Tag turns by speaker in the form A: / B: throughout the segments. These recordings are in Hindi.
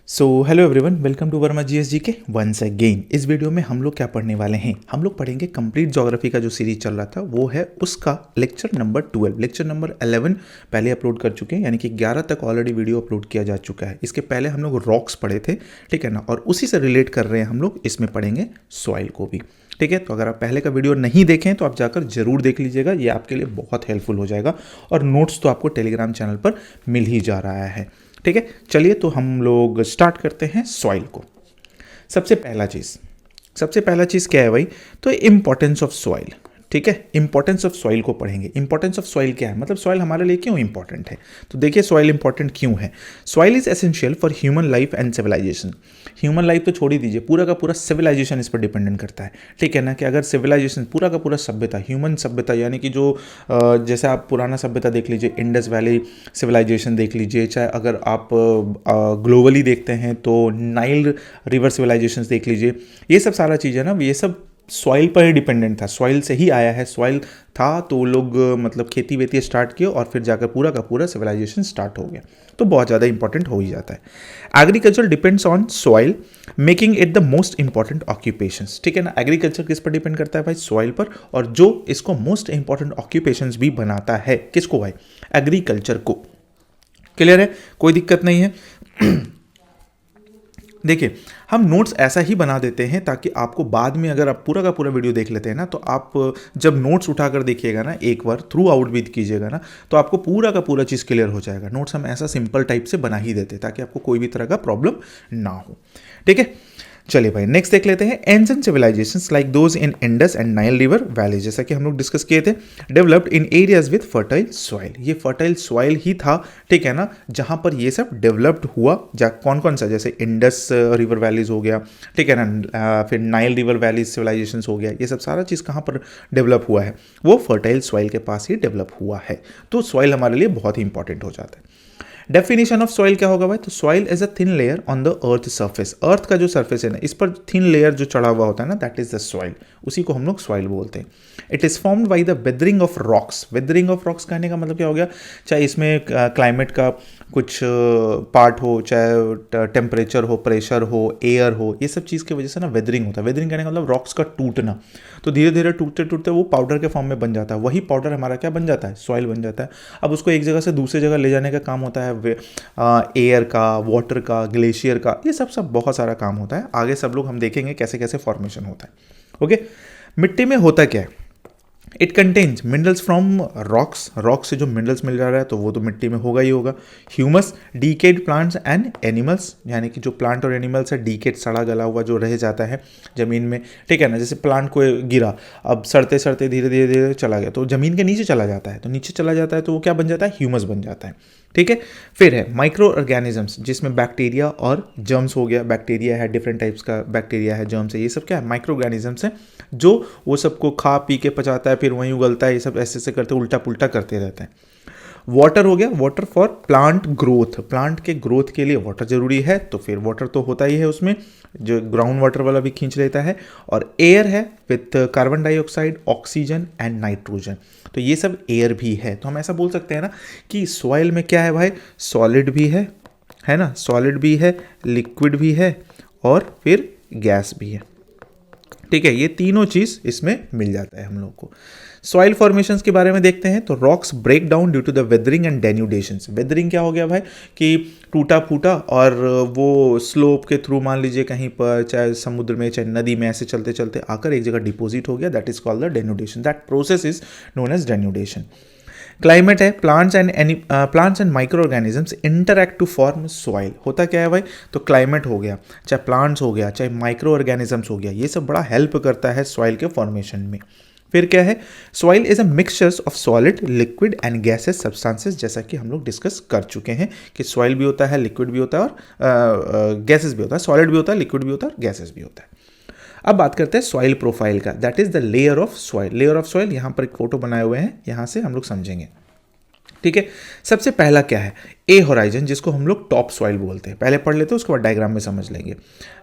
A: So hello everyone, welcome to Verma GSG के वंस अगेन। इस वीडियो में हम लोग क्या पढ़ने वाले हैं, हम लोग पढ़ेंगे कंप्लीट ज्योग्राफी का जो सीरीज चल रहा था वो है उसका लेक्चर नंबर 12। लेक्चर नंबर 11 पहले अपलोड कर चुके हैं, यानी कि 11 तक ऑलरेडी वीडियो अपलोड किया जा चुका है। इसके पहले हम लोग रॉक्स पढ़े थे, ठीक है ना, और उसी से रिलेट कर रहे हैं हम लोग इसमें पढ़ेंगे सॉइल को भी, ठीक है। तो अगर आप पहले का वीडियो नहीं देखें तो आप जाकर जरूर देख लीजिएगा, ये आपके लिए बहुत हेल्पफुल हो जाएगा। और नोट्स तो आपको टेलीग्राम चैनल पर मिल ही जा रहा है, ठीक है। चलिए तो हम लोग स्टार्ट करते हैं सॉइल को। सबसे पहला चीज़ क्या है भाई, तो इंपॉर्टेंस ऑफ सॉइल, ठीक है। इंपॉर्टेंस ऑफ सॉइल को पढ़ेंगे। इंपॉर्टेंस ऑफ सॉइल क्या है, मतलब सॉइल हमारे लिए क्यों इंपॉर्टेंट है। तो देखिए सॉइल इंपॉर्टेंट क्यों है। Soil is essential for human life and civilization. Human life तो छोड़ ही दीजिए, पूरा का पूरा सिविलाइजेशन इस पर डिपेंडेंट करता है, ठीक है ना। कि अगर सिविलाइजेशन पूरा का पूरा सभ्यता, ह्यूमन सभ्यता, यानी कि जो जैसे आप पुराना सभ्यता देख लीजिए, इंडस वैली सिविलाइजेशन देख लीजिए, चाहे अगर आप ग्लोबली देखते हैं तो नाइल रिवर सिविलाइजेशन देख लीजिए, ये सब सारा चीज़ है ना, ये सब सॉइल पर ही डिपेंडेंट था। सॉइल से ही आया है, सॉइल था तो लोग मतलब खेती वेती स्टार्ट किए और फिर जाकर पूरा का पूरा सिविलाइजेशन स्टार्ट हो गया। तो बहुत ज़्यादा इंपॉर्टेंट हो ही जाता है। Agriculture depends on soil making it the most important occupations, ठीक है ना। एग्रीकल्चर किस पर डिपेंड करता है भाई, सॉइल पर, और जो इसको मोस्ट इंपॉर्टेंट ऑक्यूपेशंस भी बनाता है, किसको भाई, एग्रीकल्चर को। क्लियर है, कोई दिक्कत नहीं है। देखिए हम नोट्स ऐसा ही बना देते हैं ताकि आपको बाद में, अगर आप पूरा का पूरा वीडियो देख लेते हैं ना, तो आप जब नोट्स उठाकर देखिएगा ना, एक बार थ्रू आउट भी कीजिएगा ना, तो आपको पूरा का पूरा चीज़ क्लियर हो जाएगा। नोट्स हम ऐसा सिंपल टाइप से बना ही देते हैं ताकि आपको कोई भी तरह का प्रॉब्लम ना हो, ठीक है। चलिए भाई नेक्स्ट देख लेते हैं। Ancient civilizations like those in Indus and Nile river valley, जैसा कि हम लोग डिस्कस किए थे, developed in areas with fertile soil. ये फर्टाइल सॉइल ही था, ठीक है ना, जहां पर ये सब डेवलप्ड हुआ। कौन कौन सा, जैसे इंडस रिवर वैलीज हो गया, ठीक है ना, फिर नाइल रिवर वैली सिविलाइजेशंस हो गया, ये सब सारा चीज़ कहाँ पर डेवलप हुआ है, वो फर्टाइल सॉइल के पास ही डेवलप हुआ है। तो सॉइल हमारे लिए बहुत ही इंपॉर्टेंट हो जाता है। डेफिनेशन ऑफ सॉइल क्या होगा भाई, तो soil is a thin layer on the earth surface. Earth का जो सर्फेस है ना, इस पर थिन लेयर जो चढ़ा हुआ होता है ना, दैट इज द सॉइल, उसी को हम लोग सॉइल बोलते हैं। It is formed by the weathering of rocks. Weathering of rocks कहने का मतलब क्या हो गया, चाहे इसमें क्लाइमेट का कुछ पार्ट हो, चाहे टेम्परेचर हो, प्रेशर हो, एयर हो, ये सब चीज़ की वजह से ना वेदरिंग होता है। वेदरिंग कहने का मतलब रॉक्स का टूटना। तो धीरे धीरे टूटते टूटते वो पाउडर के फॉर्म में बन जाता है। वही पाउडर हमारा क्या बन जाता है, सॉइल बन जाता है। अब उसको एक जगह से दूसरी जगह ले जाने का काम होता है एयर का, वाटर का, ग्लेशियर का, ये सब बहुत सारा काम होता है। आगे सब लोग हम देखेंगे कैसे कैसे फॉर्मेशन होता है। ओके, मिट्टी में होता क्या है, it contains minerals from rocks. Rock से जो मिनरल्स मिल जा रहा है तो वो तो मिट्टी में होगा ही होगा। Humus, decayed plants and animals, यानी कि जो प्लांट और एनिमल्स है, डीकेड सड़ा गला हुआ जो रह जाता है ज़मीन में, ठीक है ना। जैसे प्लांट को गिरा, अब सड़ते सड़ते धीरे धीरे धीरे चला गया तो ज़मीन के नीचे चला जाता है, तो नीचे चला जाता है तो वो क्या बन जाता है, ह्यूमस बन जाता है, ठीक है। फिर है माइक्रो ऑर्गेनिजम्स, जिसमें बैक्टीरिया और जर्म्स हो गया। बैक्टीरिया है, डिफरेंट टाइप्स का बैक्टीरिया है, जर्म्स है, ये सब क्या है, माइक्रो ऑर्गेनिजम्स है, जो वो सबको खा पी के पचाता है, फिर वहीं उगलता है, ये सब ऐसे ऐसे करते उल्टा पुल्टा करते रहते हैं। वाटर हो गया, water for plant growth. Plant के ग्रोथ के लिए वाटर जरूरी है, तो फिर वाटर तो होता ही है उसमें, जो ग्राउंड वाटर वाला भी खींच लेता है। और एयर है with carbon dioxide, oxygen and nitrogen, तो ये सब एयर भी है। तो हम ऐसा बोल सकते हैं ना कि सॉइल में क्या है भाई, सॉलिड भी है ना, सॉलिड भी है, लिक्विड भी है और फिर गैस भी है, ठीक है। ये तीनों चीज़ इसमें मिल जाता है हम लोग को। सॉइल फॉर्मेशंस के बारे में देखते हैं, तो rocks break down due to the weathering and denudations. Weathering क्या हो गया भाई, कि टूटा फूटा और वो स्लोप के थ्रू, मान लीजिए कहीं पर, चाहे समुद्र में चाहे नदी में, ऐसे चलते चलते आकर एक जगह डिपोजिट हो गया, that is called the denudation. That process is known as denudation. Climate है, plants and micro organisms interact to form soil. होता क्या है भाई, तो क्लाइमेट हो गया, चाहे प्लांट्स हो गया, चाहे माइक्रो ऑर्गेनिजम्स हो गया, ये सब बड़ा हेल्प करता है सॉइल के फॉर्मेशन में। फिर क्या है, soil is a mixtures of solid, liquid and gases substances, जैसा कि हम लोग डिस्कस कर चुके हैं कि सॉइल भी होता है, लिक्विड भी होता है और गैसेस भी होता है, सॉलिड भी होता है, लिक्विड भी होता है और गैसेस भी होता है। अब बात करते हैं सॉइल प्रोफाइल का, that is the layer of soil. Layer of soil, यहाँ पर एक फोटो बनाए हुए हैं, यहाँ से हम लोग समझेंगे, ठीक है। सबसे पहला क्या है, ए होराइजन, जिसको हम लोग टॉप सॉइल बोलते हैं। पहले पढ़ लेते हैं, उसके बाद डायग्राम में समझ लेंगे,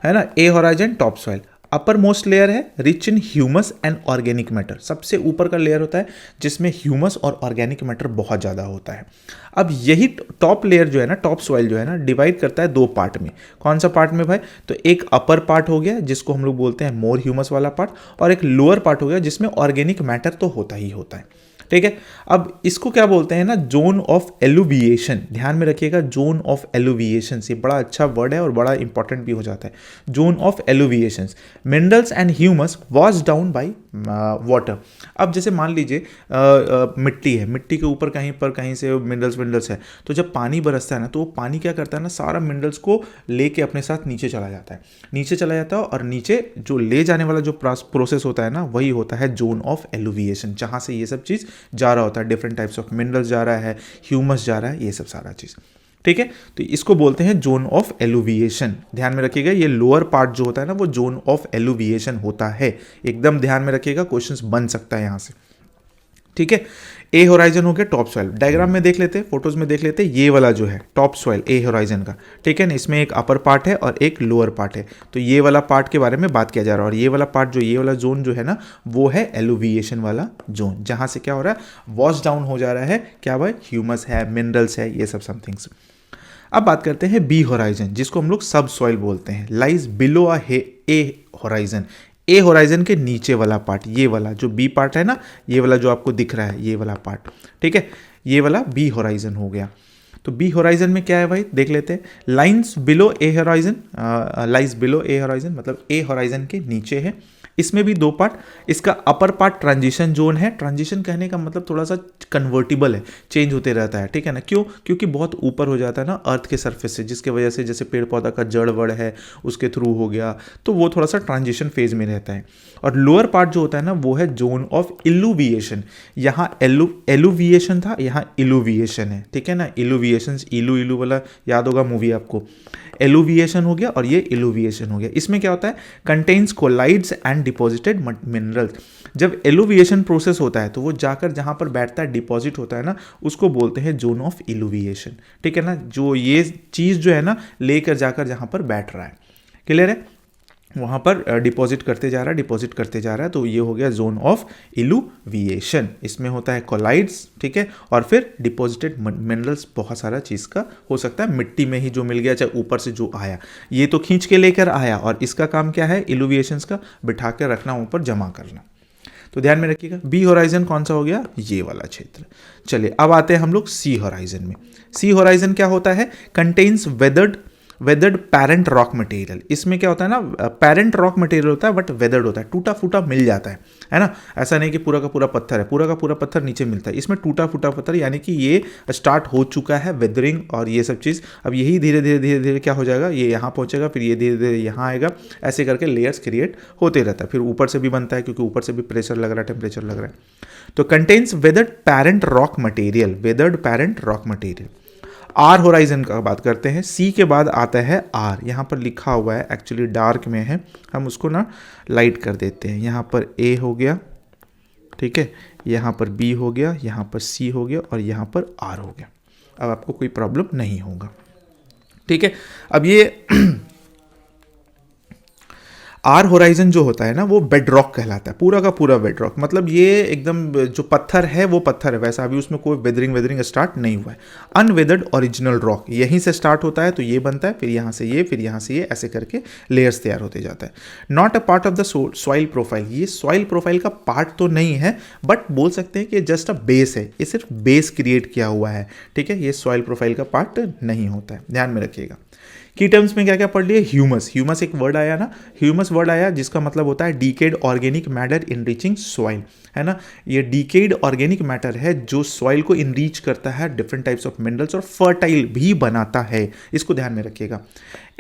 A: है ना। A horizon, top soil. Upper most layer है rich in humus and organic matter, सबसे ऊपर का लेयर होता है जिसमें ह्यूमस और ऑर्गेनिक मैटर बहुत ज़्यादा होता है। अब यही टॉप लेयर जो है ना, टॉप सॉइल जो है ना, डिवाइड करता है दो पार्ट में। कौन सा पार्ट में भाई? तो एक अपर पार्ट हो गया जिसको हम लोग बोलते हैं मोर ह्यूमस वाला पार्ट, और एक लोअर पार्ट हो गया जिसमें ऑर्गेनिक मैटर तो होता ही होता है। ठीक है, अब इसको क्या बोलते हैं ना, जोन ऑफ एलुविएशन। ध्यान में रखिएगा, जोन ऑफ एलुविएशन, ये बड़ा अच्छा वर्ड है और बड़ा इंपॉर्टेंट भी हो जाता है। Zone of eluviation, minerals and humus wash down by water. अब जैसे मान लीजिए मिट्टी है, मिट्टी के ऊपर कहीं से मिनरल्स है, तो जब पानी बरसता है ना, तो वो पानी क्या करता है ना, सारा मिनरल्स को लेके अपने साथ नीचे चला जाता है, और नीचे जो ले जाने वाला जो प्रोसेस होता है ना, वही होता है जोन ऑफ एलुविएशन, जहाँ से ये सब चीज़ जा रहा होता है, डिफरेंट टाइप्स ऑफ मिनरल्स जा रहा है, ह्यूमस जा रहा है, ये सब सारा चीज़। ठीक है, तो इसको बोलते हैं जोन ऑफ एलुविएशन। ध्यान में रखिएगा, ये लोअर पार्ट जो होता है ना, वो जोन ऑफ एलुविएशन होता है। एकदम ध्यान में रखिएगा, क्वेश्चंस बन सकता है यहाँ से। ठीक है, ए होराइजन हो गया टॉप सॉइल। डायग्राम में देख लेते हैं, फोटोज में देख लेते हैं, ये वाला जो है टॉप सॉइल ए होराइजन का, ठीक है ना, इसमें एक अपर पार्ट है और एक लोअर पार्ट है। तो ये वाला पार्ट के बारे में बात किया जा रहा है, और ये वाला पार्ट जो, ये वाला जोन जो है ना, वो है एलुविएशन वाला जोन, जहां से क्या हो रहा है, वॉश डाउन हो जा रहा है, क्या भाई, ह्यूमस है, मिनरल्स है, ये सब समथिंग्स। अब बात करते हैं बी होराइजन, जिसको हम लोग सब सॉइल बोलते हैं, लाइज बिलो ए होराइजन। ए होराइजन के नीचे वाला पार्ट, ये वाला जो बी पार्ट है ना, ये वाला जो आपको दिख रहा है, ये वाला पार्ट, ठीक है, ये वाला बी होराइजन हो गया। तो बी होराइजन में क्या है भाई, देख लेते हैं। लाइंस बिलो ए होराइजन, लाइज बिलो ए होराइजन मतलब ए होराइजन के नीचे है। इसमें भी दो पार्ट, इसका अपर पार्ट ट्रांजिशन जोन है। ट्रांजिशन कहने का मतलब थोड़ा सा कन्वर्टिबल है, चेंज होते रहता है, ठीक है ना। क्यों? क्योंकि बहुत ऊपर हो जाता है ना अर्थ के सरफेस से, जिसके वजह से जैसे पेड़ पौधा का जड़ वड़ है उसके थ्रू हो गया, तो वो थोड़ा सा ट्रांजिशन फेज में रहता है। और लोअर पार्ट जो होता है ना, वो है जोन ऑफ इलुविएशन। यहाँ एलुविएशन था, यहाँ इलुविएशन है, ठीक है ना। इलुविएशन, इलू वाला याद होगा मूवी आपको। एलुविएशन हो गया और ये इलुविएशन हो गया। इसमें क्या होता है, contains colloids and deposited minerals. जब एलुविएशन प्रोसेस होता है तो वो जाकर जहां पर बैठता है, डिपॉजिट होता है ना, उसको बोलते हैं जोन ऑफ इलुविएशन, ठीक है ना। जो ये चीज़ जो है ना, लेकर जाकर जहां पर बैठ रहा है, क्लियर है, वहाँ पर डिपॉजिट करते जा रहा है, तो ये हो गया जोन ऑफ इलुविएशन। इसमें होता है कोलाइड्स, ठीक है, और फिर डिपॉजिटेड मिनरल्स, बहुत सारा चीज़ का हो सकता है, मिट्टी में ही जो मिल गया, चाहे ऊपर से जो आया, ये तो खींच के लेकर आया, और इसका काम क्या है, इलुविएशंस का बिठा कर रखना, ऊपर जमा करना। तो ध्यान में रखिएगा। बी होराइजन कौन सा हो गया, ये वाला क्षेत्र। चलिए अब आते हैं हम लोग सी होराइजन में। सी होराइजन क्या होता है, contains weathered parent rock material. इसमें क्या होता है ना, पैरेंट रॉक मटेरियल होता है बट वेदर्ड होता है, टूटा फूटा मिल जाता है ना। ऐसा नहीं कि पूरा का पूरा पत्थर है, पूरा का पूरा पत्थर नीचे मिलता है, इसमें टूटा फूटा पत्थर, यानी कि ये स्टार्ट हो चुका है वेदरिंग और ये सब चीज़। अब यही धीरे धीरे क्या हो जाएगा, ये यहाँ पहुँचेगा, फिर ये धीरे धीरे यहाँ आएगा, ऐसे करके लेयर्स क्रिएट होते रहता है। फिर ऊपर से भी बनता है, क्योंकि ऊपर से भी प्रेशर लग रहा है, टेम्परेचर लग रहा है। तो contains weathered parent rock material. R horizon का बात करते हैं। सी के बाद आता है आर, यहाँ पर लिखा हुआ है, एक्चुअली डार्क में है, हम उसको ना लाइट कर देते हैं। यहाँ पर ए हो गया, ठीक है, यहाँ पर बी हो गया, यहाँ पर सी हो गया, और यहाँ पर आर हो गया। अब आपको कोई प्रॉब्लम नहीं होगा, ठीक है। अब ये आर होराइजन जो होता है ना, वो बेड रॉक कहलाता है, पूरा का पूरा बेड रॉक, मतलब ये एकदम जो पत्थर है वो पत्थर है, वैसा अभी उसमें कोई वेदरिंग स्टार्ट नहीं हुआ है। अनवेदर्ड ओरिजिनल रॉक यहीं से स्टार्ट होता है, तो ये बनता है, फिर यहाँ से ये, फिर यहाँ से ये, ऐसे करके लेयर्स तैयार होते जाता है। Not a part of the soil profile, ये सॉइल प्रोफाइल का पार्ट तो नहीं है, बट बोल सकते हैं कि जस्ट अ बेस है, ये सिर्फ बेस क्रिएट किया हुआ है, ठीक है। ये सॉइल प्रोफाइल का पार्ट नहीं होता है, ध्यान में रखिएगा। की टर्म्स में क्या क्या पढ़ लिए, ह्यूमस एक वर्ड आया ना, ह्यूमस वर्ड आया जिसका मतलब होता है decayed organic matter enriching soil, है ना। ये डीकेड ऑर्गेनिक मैटर है जो सॉइल को इनरीच करता है, डिफरेंट टाइप्स ऑफ मिनरल्स, और फर्टाइल भी बनाता है, इसको ध्यान में रखिएगा।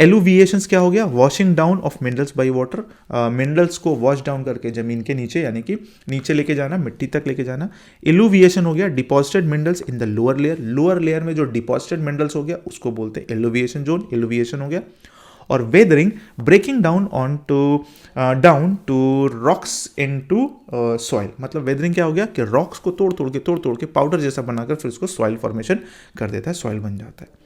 A: एलुविएशंस क्या हो गया, washing down of minerals by water, minerals को वॉश डाउन करके जमीन के नीचे, यानी कि नीचे लेके जाना, मिट्टी तक लेके जाना। इलुविएशन हो गया deposited minerals in the lower layer में जो डिपॉजिटेड मिनरल्स हो गया उसको बोलते हैं एलुविएशन जोन, इलुविएशन हो गया। और weathering, breaking down to rocks into soil, मतलब वेदरिंग क्या हो गया कि रॉक्स को तोड़ तोड़ के पाउडर जैसा बनाकर फिर उसको सॉइल फॉर्मेशन कर देता है, सॉइल बन जाता है।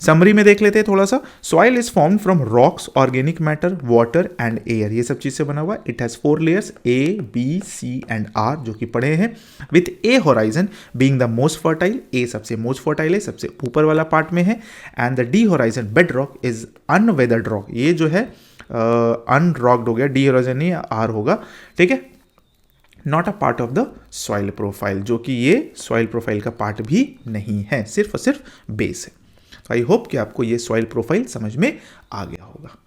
A: समरी में देख लेते हैं थोड़ा सा। Soil is form from rocks, organic matter, water and air, ये सब चीज से बना हुआ है। It has 4 layers A, B, C and R, जो कि पढ़े हैं, with A horizon being the most fertile. A सबसे मोस्ट फर्टाइल है, सबसे ऊपर वाला पार्ट में है। And the D horizon bed rock is unweathered rock, ये जो है अनरॉक्ड हो गया, D होराइजन नहीं R होगा, ठीक है, not a part of the soil profile, जो कि ये सॉइल प्रोफाइल का पार्ट भी नहीं है, सिर्फ और सिर्फ बेस है। तो आई होप कि आपको ये सॉइल प्रोफाइल समझ में आ गया होगा।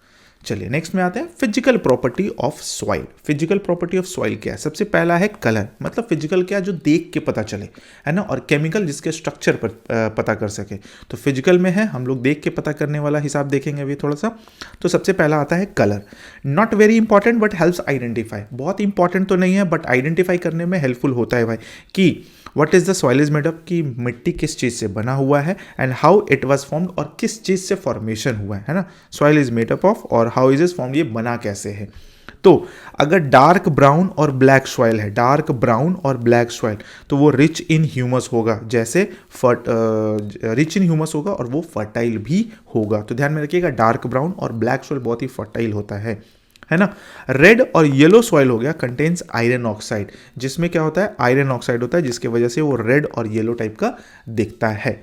A: चलिए नेक्स्ट में आते हैं physical property of soil. Physical property of soil क्या है? सबसे पहला है कलर, मतलब फिजिकल क्या, जो देख के पता चले, है ना, और केमिकल जिसके स्ट्रक्चर पर पता कर सके। तो फिजिकल में है, हम लोग देख के पता करने वाला हिसाब देखेंगे अभी थोड़ा सा। तो सबसे पहला आता है colour. Not very important but helps identify, बहुत इंपॉर्टेंट तो नहीं है बट आइडेंटिफाई करने में हेल्पफुल होता है भाई, कि what is the soil is made up, की मिट्टी किस चीज से बना हुआ है, and how it was formed, और किस चीज से फॉर्मेशन हुआ है ना, soil is made up of, और हाउ इज इज फॉर्म्ड, ये बना कैसे है। तो अगर डार्क ब्राउन और ब्लैक सॉइल है, डार्क ब्राउन और ब्लैक सॉइल, तो वो रिच इन ह्यूमस होगा, जैसे रिच इन ह्यूमस होगा और वो फर्टाइल भी होगा। तो ध्यान में रखिएगा, डार्क ब्राउन और ब्लैक सॉइल बहुत ही फर्टाइल होता है ना। रेड और येलो सॉइल हो गया कंटेन्स आयरन ऑक्साइड, जिसमें क्या होता है, आयरन ऑक्साइड होता है, जिसकी वजह से वो रेड और येलो टाइप का दिखता है।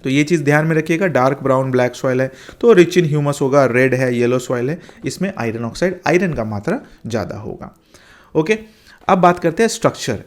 A: तो ये चीज़ ध्यान में रखिएगा, डार्क ब्राउन ब्लैक सॉइल है तो रिच इन ह्यूमस होगा, रेड है येलो सॉइल है, इसमें आयरन ऑक्साइड, आयरन का मात्रा ज़्यादा होगा। ओके, अब बात करते हैं structure,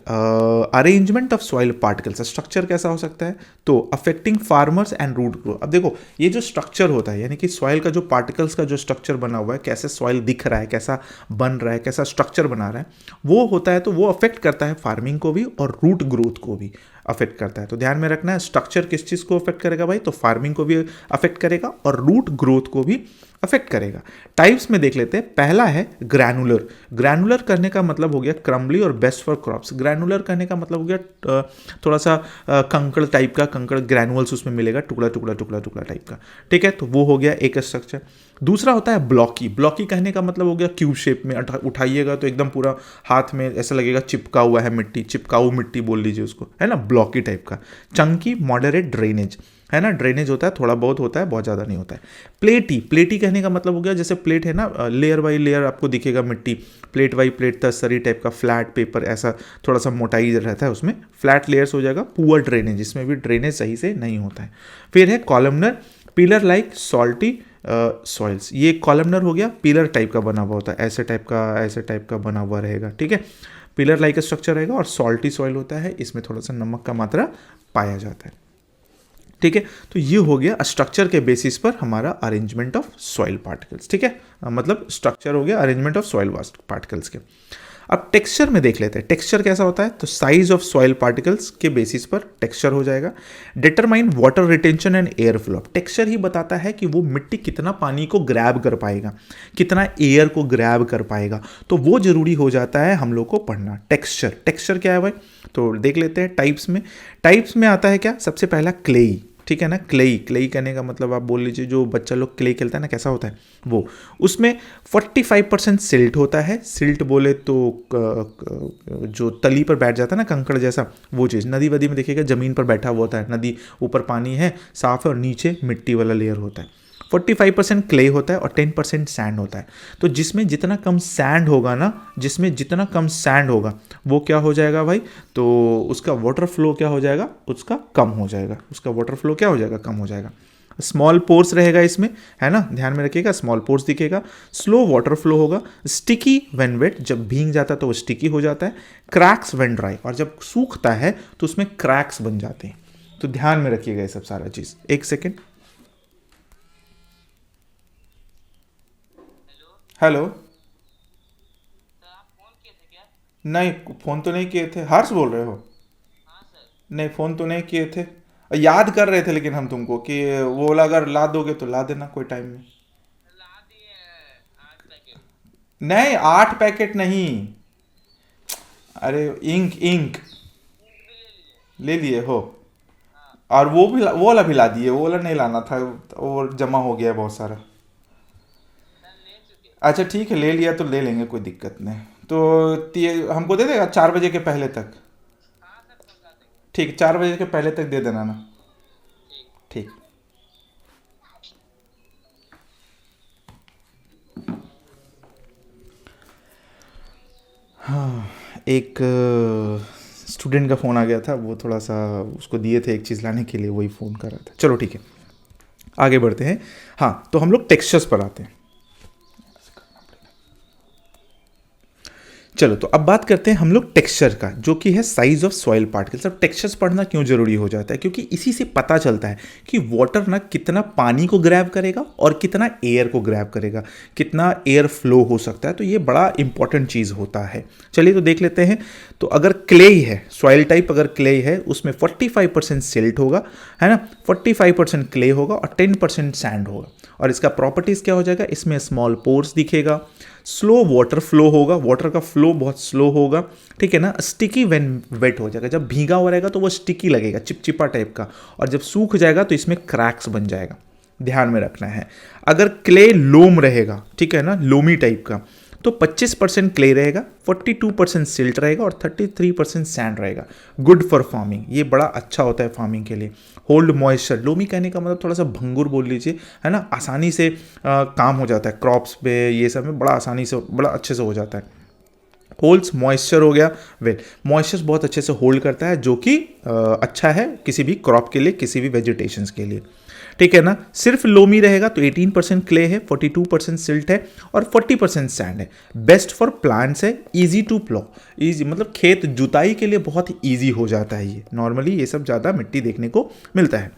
A: arrangement of soil particles. Structure कैसा हो सकता है? तो affecting farmers and root growth. अब देखो, ये जो स्ट्रक्चर होता है, यानी कि सॉइल का जो पार्टिकल्स का जो स्ट्रक्चर बना हुआ है, कैसे सॉइल दिख रहा है, कैसा बन रहा है, कैसा स्ट्रक्चर बना रहा है, वो होता है, तो वो अफेक्ट करता है फार्मिंग को भी और रूट ग्रोथ को भी अफेक्ट करता है। तो ध्यान में रखना है, स्ट्रक्चर किस चीज़ को अफेक्ट करेगा भाई, तो फार्मिंग को भी अफेक्ट करेगा और रूट ग्रोथ को भी अफेक्ट करेगा। टाइप्स में देख लेते हैं, पहला है ग्रैनुलर। ग्रैनुलर करने का मतलब हो गया क्रम्बली और बेस्ट फॉर क्रॉप्स। ग्रैनुलर करने का मतलब हो गया थोड़ा सा कंकड़ टाइप का, कंकड़ ग्रैनुअल्स उसमें मिलेगा, टुकड़ा टुकड़ा टुकड़ा टुकड़ा टाइप का, ठीक है। तो वो हो गया एक स्ट्रक्चर। दूसरा होता है ब्लॉकी। ब्लॉकी कहने का मतलब हो गया क्यूब शेप में, उठाइएगा तो एकदम पूरा हाथ में ऐसा लगेगा चिपका हुआ है मिट्टी, चिपकाऊ मिट्टी बोल लीजिए उसको, है ना, ब्लॉकी टाइप का। चंकी मॉडरेट ड्रेनेज, है ना, ड्रेनेज होता है, थोड़ा बहुत होता है, बहुत ज़्यादा नहीं होता है। प्लेटी। प्लेटी कहने का मतलब हो गया, जैसे प्लेट है ना, लेयर बाई लेयर आपको दिखेगा मिट्टी, प्लेट बाई प्लेट, तसरी टाइप का, फ्लैट पेपर, ऐसा थोड़ा सा मोटाई रहता है उसमें, फ्लैट लेयर्स हो जाएगा। पुअर ड्रेनेज, इसमें भी ड्रेनेज सही से नहीं होता है। फिर है columnar, pillar like salty soils. ये कॉलमनर हो गया, पिलर टाइप का बना हुआ होता है, ऐसे टाइप का बना हुआ रहेगा, ठीक है। पिलर लाइक स्ट्रक्चर रहेगा। और सॉल्टी सॉइल होता है, इसमें थोड़ा सा नमक का मात्रा पाया जाता है, ठीक है। तो ये हो गया स्ट्रक्चर के बेसिस पर हमारा अरेंजमेंट ऑफ सॉइल पार्टिकल्स, ठीक है, मतलब स्ट्रक्चर हो गया अरेंजमेंट ऑफ सॉइल पार्टिकल्स के। अब टेक्सचर में देख लेते हैं, टेक्सचर कैसा होता है, तो साइज ऑफ सॉइल पार्टिकल्स के बेसिस पर टेक्सचर हो जाएगा। Determine water retention and air flow. Texture ही बताता है कि वो मिट्टी कितना पानी को ग्रैब कर पाएगा, कितना एयर को ग्रैब कर पाएगा, तो वो जरूरी हो जाता है हम लोग को पढ़ना। टेक्सचर, टेक्सचर क्या है भाई, तो देख लेते हैं टाइप्स में। टाइप्स में आता है क्या, सबसे पहला क्लेई, ठीक है ना। क्लेई, क्लेई कहने का मतलब आप बोल लीजिए जो बच्चा लोग क्ले खेलता है ना, कैसा होता है वो, उसमें 45% सिल्ट होता है। सिल्ट बोले तो जो तली पर बैठ जाता है ना, कंकड़ जैसा, वो चीज़। नदी वदी में देखिएगा ज़मीन पर बैठा हुआ होता है, नदी ऊपर पानी है साफ है और नीचे मिट्टी वाला लेयर होता है। 45% क्ले होता है और 10% सैंड होता है। तो जिसमें जितना कम सैंड होगा ना, जिसमें जितना कम सैंड होगा वो क्या हो जाएगा भाई, तो उसका वाटर फ्लो क्या हो जाएगा, उसका कम हो जाएगा, उसका वाटर फ्लो क्या हो जाएगा, कम हो जाएगा। स्मॉल पोर्स रहेगा इसमें, है ना, ध्यान में रखिएगा, स्मॉल पोर्स दिखेगा। स्लो वाटर फ्लो होगा। स्टिकी व्हेन वेट, जब भीग जाता है तो वो स्टिकी हो जाता है। क्रैक्स व्हेन ड्राई, और जब सूखता है तो उसमें क्रैक्स बन जाते हैं। तो ध्यान में रखिएगा ये सब सारा चीज़। एक सेकेंड, हेलो,
B: आप फोन किए थे क्या?
A: नहीं फ़ोन तो नहीं किए थे। हर्ष बोल रहे हो?
B: हाँ सर।
A: नहीं फ़ोन तो नहीं किए थे, याद कर रहे थे लेकिन हम तुमको कि वो वाला अगर ला दोगे तो ला देना कोई टाइम में।
B: ला दिए हैं 8 पैकेट।
A: नहीं 8 पैकेट नहीं, अरे इंक, इंक
B: ईंट भी ले लिए।
A: ले लिए हो,
B: हाँ
A: और वो भी वो वाला भी ला दिए, वो वाला नहीं लाना था, वो जमा हो गया है बहुत सारा।
B: सर ले चुके।
A: अच्छा ठीक है, ले लिया तो ले लेंगे, कोई दिक्कत नहीं। तो हमको दे देगा 4 बजे के पहले तक?
B: हाँ सर पहुँचा देंगे।
A: ठीक, 4 बजे के पहले तक दे देना ना।
B: ठीक।
A: ठीक। हाँ, एक स्टूडेंट का फ़ोन आ गया था, वो थोड़ा सा उसको दिए थे एक चीज़ लाने के लिए, वही फ़ोन कर रहा था। चलो ठीक है, आगे बढ़ते हैं। हाँ, तो हम लोग टेक्सचर्स पर आते हैं। चलो तो अब बात करते हैं हम लोग टेक्सचर का, जो कि है साइज ऑफ सॉइल पार्टिकल्स। अब टेक्सचर्स पढ़ना क्यों जरूरी हो जाता है? क्योंकि इसी से पता चलता है कि वाटर ना कितना पानी को ग्रैब करेगा और कितना एयर को ग्रैब करेगा, कितना एयर फ्लो हो सकता है। तो ये बड़ा इंपॉर्टेंट चीज़ होता है। चलिए तो देख लेते हैं। तो अगर क्ले है, सॉइल टाइप अगर क्ले है, उसमें 45% सिल्ट होगा, है ना, 45% क्ले होगा और 10% सैंड होगा। और इसका प्रॉपर्टीज़ क्या हो जाएगा? इसमें स्मॉल पोर्स दिखेगा, स्लो वाटर फ्लो होगा, वाटर का फ्लो बहुत स्लो होगा, ठीक है ना। स्टिकी व्हेन वेट हो जाएगा, जब भीगा हुआ रहेगा तो वो स्टिकी लगेगा, चिपचिपा टाइप का, और जब सूख जाएगा तो इसमें क्रैक्स बन जाएगा। ध्यान में रखना है। अगर क्ले लोम रहेगा, ठीक है ना, लोमी टाइप का, तो 25% क्ले रहेगा, 42% सिल्ट रहेगा और 33% सैंड रहेगा। गुड फॉर फार्मिंग, ये बड़ा अच्छा होता है फार्मिंग के लिए। होल्ड मॉइस्चर, लोमी कहने का मतलब थोड़ा सा भंगुर बोल लीजिए, है ना, आसानी से काम हो जाता है क्रॉप्स पे, ये सब में बड़ा आसानी से, बड़ा अच्छे से हो जाता है। होल्ड्स मॉइस्चर हो गया, वेल मॉइस्चर बहुत अच्छे से होल्ड करता है, जो कि अच्छा है किसी भी क्रॉप के लिए, किसी भी वेजिटेशंस के लिए, ठीक है ना। सिर्फ लोमी रहेगा तो 18% क्ले है, 42% सिल्ट है और 40% सैंड है। बेस्ट फॉर प्लांट्स है, इजी टू प्लो, इजी मतलब खेत जुताई के लिए बहुत ईजी हो जाता है। ये नॉर्मली ये सब ज़्यादा मिट्टी देखने को मिलता है।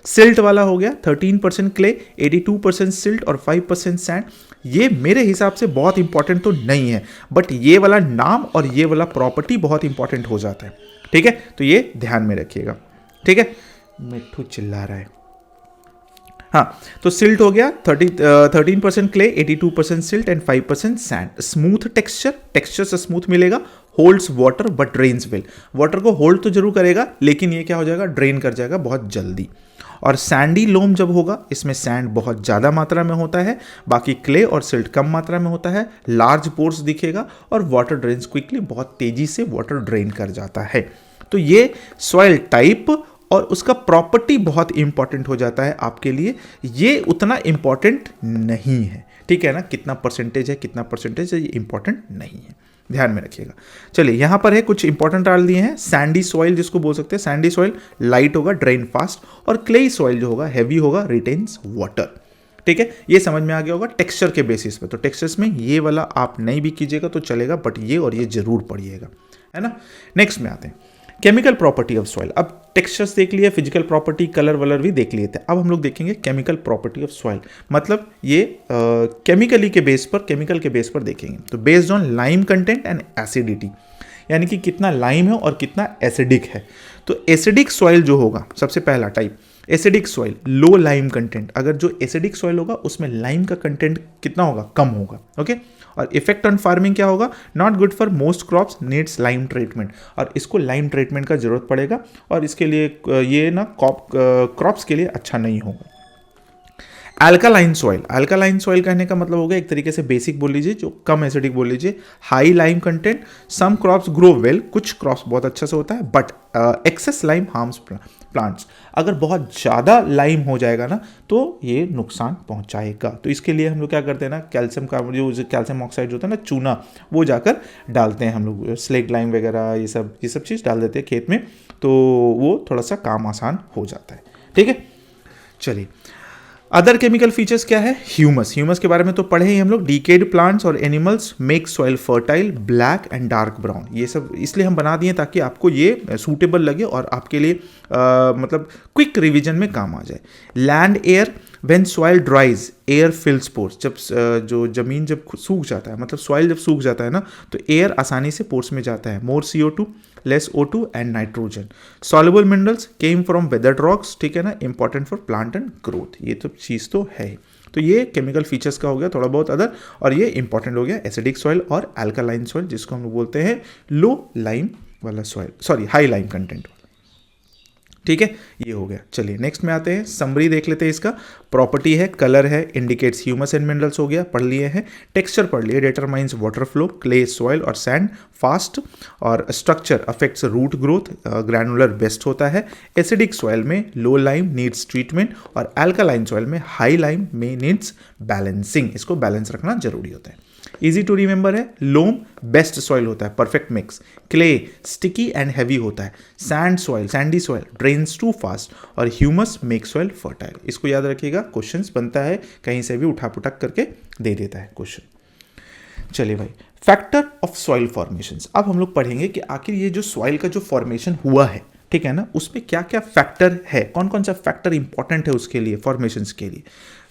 A: सिल्ट वाला हो गया 13% क्ले, 82% सिल्ट और 5% सैंड। ये मेरे हिसाब से बहुत इंपॉर्टेंट तो नहीं है, बट ये वाला नाम और ये वाला प्रॉपर्टी बहुत इंपॉर्टेंट हो जाता है, ठीक है। तो ये ध्यान में रखिएगा, ठीक है। मिट्ठू चिल्ला रहा है। हाँ, तो सिल्ट हो गया 13% clay, 82% silt and 5% sand. Smooth texture, texture से स्मूथ मिलेगा। Holds water but drains well, water को होल्ड तो जरूर करेगा, लेकिन ये क्या हो जाएगा, ड्रेन कर जाएगा बहुत जल्दी। और सैंडी लोम जब होगा, इसमें सैंड बहुत ज़्यादा मात्रा में होता है, बाकी क्ले और सिल्ट कम मात्रा में होता है। लार्ज पोर्स दिखेगा और वाटर ड्रेन्स क्विकली, बहुत तेज़ी से वाटर ड्रेन कर जाता है। तो ये सॉइल टाइप और उसका प्रॉपर्टी बहुत इंपॉर्टेंट हो जाता है आपके लिए। ये उतना इंपॉर्टेंट नहीं है, ठीक है ना, कितना परसेंटेज है, कितना परसेंटेज है, ये इंपॉर्टेंट नहीं है, ध्यान में रखिएगा। चलिए यहाँ पर है कुछ इंपॉर्टेंट डाल दिए हैं। सैंडी सॉइल जिसको बोल सकते हैं, सैंडी सॉइल लाइट होगा, ड्रेन फास्ट, और क्लेई सॉइल जो होगा हैवी होगा, रिटेन्स वाटर, ठीक है। ये समझ में आ गया होगा टेक्सचर के बेसिस पे। तो टेक्सचर्स में ये वाला आप नहीं भी कीजिएगा तो चलेगा, बट ये और ये जरूर पढ़िएगा, है ना। नेक्स्ट में आते हैं केमिकल प्रॉपर्टी ऑफ सॉइल। अब टेक्सचर्स देख लिए, फिजिकल प्रॉपर्टी, कलर वलर भी देख लिए थे। अब हम लोग देखेंगे केमिकल प्रॉपर्टी ऑफ सॉइल, मतलब ये केमिकल के बेस पर देखेंगे। तो based on lime content and acidity, यानी कि कितना लाइम है और कितना एसिडिक है। तो एसिडिक सॉइल जो होगा, सबसे पहला टाइप एसिडिक सॉइल, लो लाइम कंटेंट। अगर जो एसिडिक सॉइल होगा उसमें लाइम का कंटेंट कितना होगा, कम होगा, ओके। और इफेक्ट ऑन फार्मिंग क्या होगा, not good for most crops, needs lime treatment. और इसको लाइम ट्रीटमेंट का जरूरत पड़ेगा, और इसके लिए ये ना क्रॉप्स के लिए अच्छा नहीं होगा। अल्कालाइन सॉइल, अल्कालाइन सॉइल कहने का मतलब हो गया एक तरीके से बेसिक बोल लीजिए, जो कम एसिडिक बोल लीजिए। High lime content, some crops grow well, कुछ क्रॉप्स बहुत अच्छा से होता है, but excess lime harms plants. अगर बहुत ज़्यादा लाइम हो जाएगा ना तो ये नुकसान पहुंचाएगा। तो इसके लिए हम लोग क्या करते हैं ना, कैल्शियम का जो कैल्शियम ऑक्साइड होता है ना, चूना, वो जाकर डालते हैं हम लोग, स्लेट लाइम वगैरह, ये सब चीज़ डाल देते हैं खेत में, तो वो थोड़ा सा काम आसान हो जाता है, ठीक है। चलिए अदर केमिकल फीचर्स क्या है, ह्यूमस। ह्यूमस के बारे में तो पढ़े ही हम लोग। डीकेड प्लांट्स और animals make soil fertile, black and dark brown. ये सब इसलिए हम बना दिए ताकि आपको ये सूटेबल लगे और आपके लिए मतलब क्विक रिवीजन में काम आ जाए। Land air, when soil dries air fills pores. जब जो जमीन जब सूख जाता है, मतलब सॉइल जब सूख जाता है ना, तो एयर आसानी से पोर्स में जाता है। मोर CO2, less O2 and nitrogen. Soluble minerals came from weathered rocks, ठीक है ना, important for plant and growth. ये तो चीज़ तो है। तो ये केमिकल फीचर्स का हो गया थोड़ा बहुत अदर, और ये इंपॉर्टेंट हो गया एसिडिक सॉइल और अल्कालाइन सॉइल, जिसको हम लोग बोलते हैं लो लाइम वाला soil, sorry high lime content, ठीक है। ये हो गया। चलिए नेक्स्ट में आते हैं, समरी देख लेते हैं इसका। प्रॉपर्टी है, कलर है, इंडिकेट्स ह्यूमस एंड मिनरल्स हो गया, पढ़ लिए हैं। टेक्सचर पढ़ लिए, determines water flow, clay, soil और सैंड फास्ट। और structure affects root growth, granular best होता है। एसिडिक सॉइल में लो लाइम नीड्स ट्रीटमेंट, और अल्कालाइन सॉइल में हाई लाइम में नीड्स बैलेंसिंग, इसको बैलेंस रखना जरूरी होता है। इजी टू रिमेंबर है। लोम बेस्ट सॉइल होता है, perfect mix. Clay sticky and heavy होता है। Sand soil, sandy soil drains too fast. और ह्यूमस मेक सॉइल फर्टाइल। इसको याद रखिएगा, क्वेश्चंस बनता है कहीं से भी उठा पुटक करके दे देता है क्वेश्चन। चलिए भाई, फैक्टर ऑफ सॉइल फॉर्मेशंस। अब हम लोग पढ़ेंगे कि आखिर ये जो सॉइल का जो फॉर्मेशन हुआ है, ठीक है ना, उसमें क्या क्या फैक्टर है, कौन कौन सा फैक्टर इंपॉर्टेंट है उसके लिए, फॉर्मेशंस के लिए।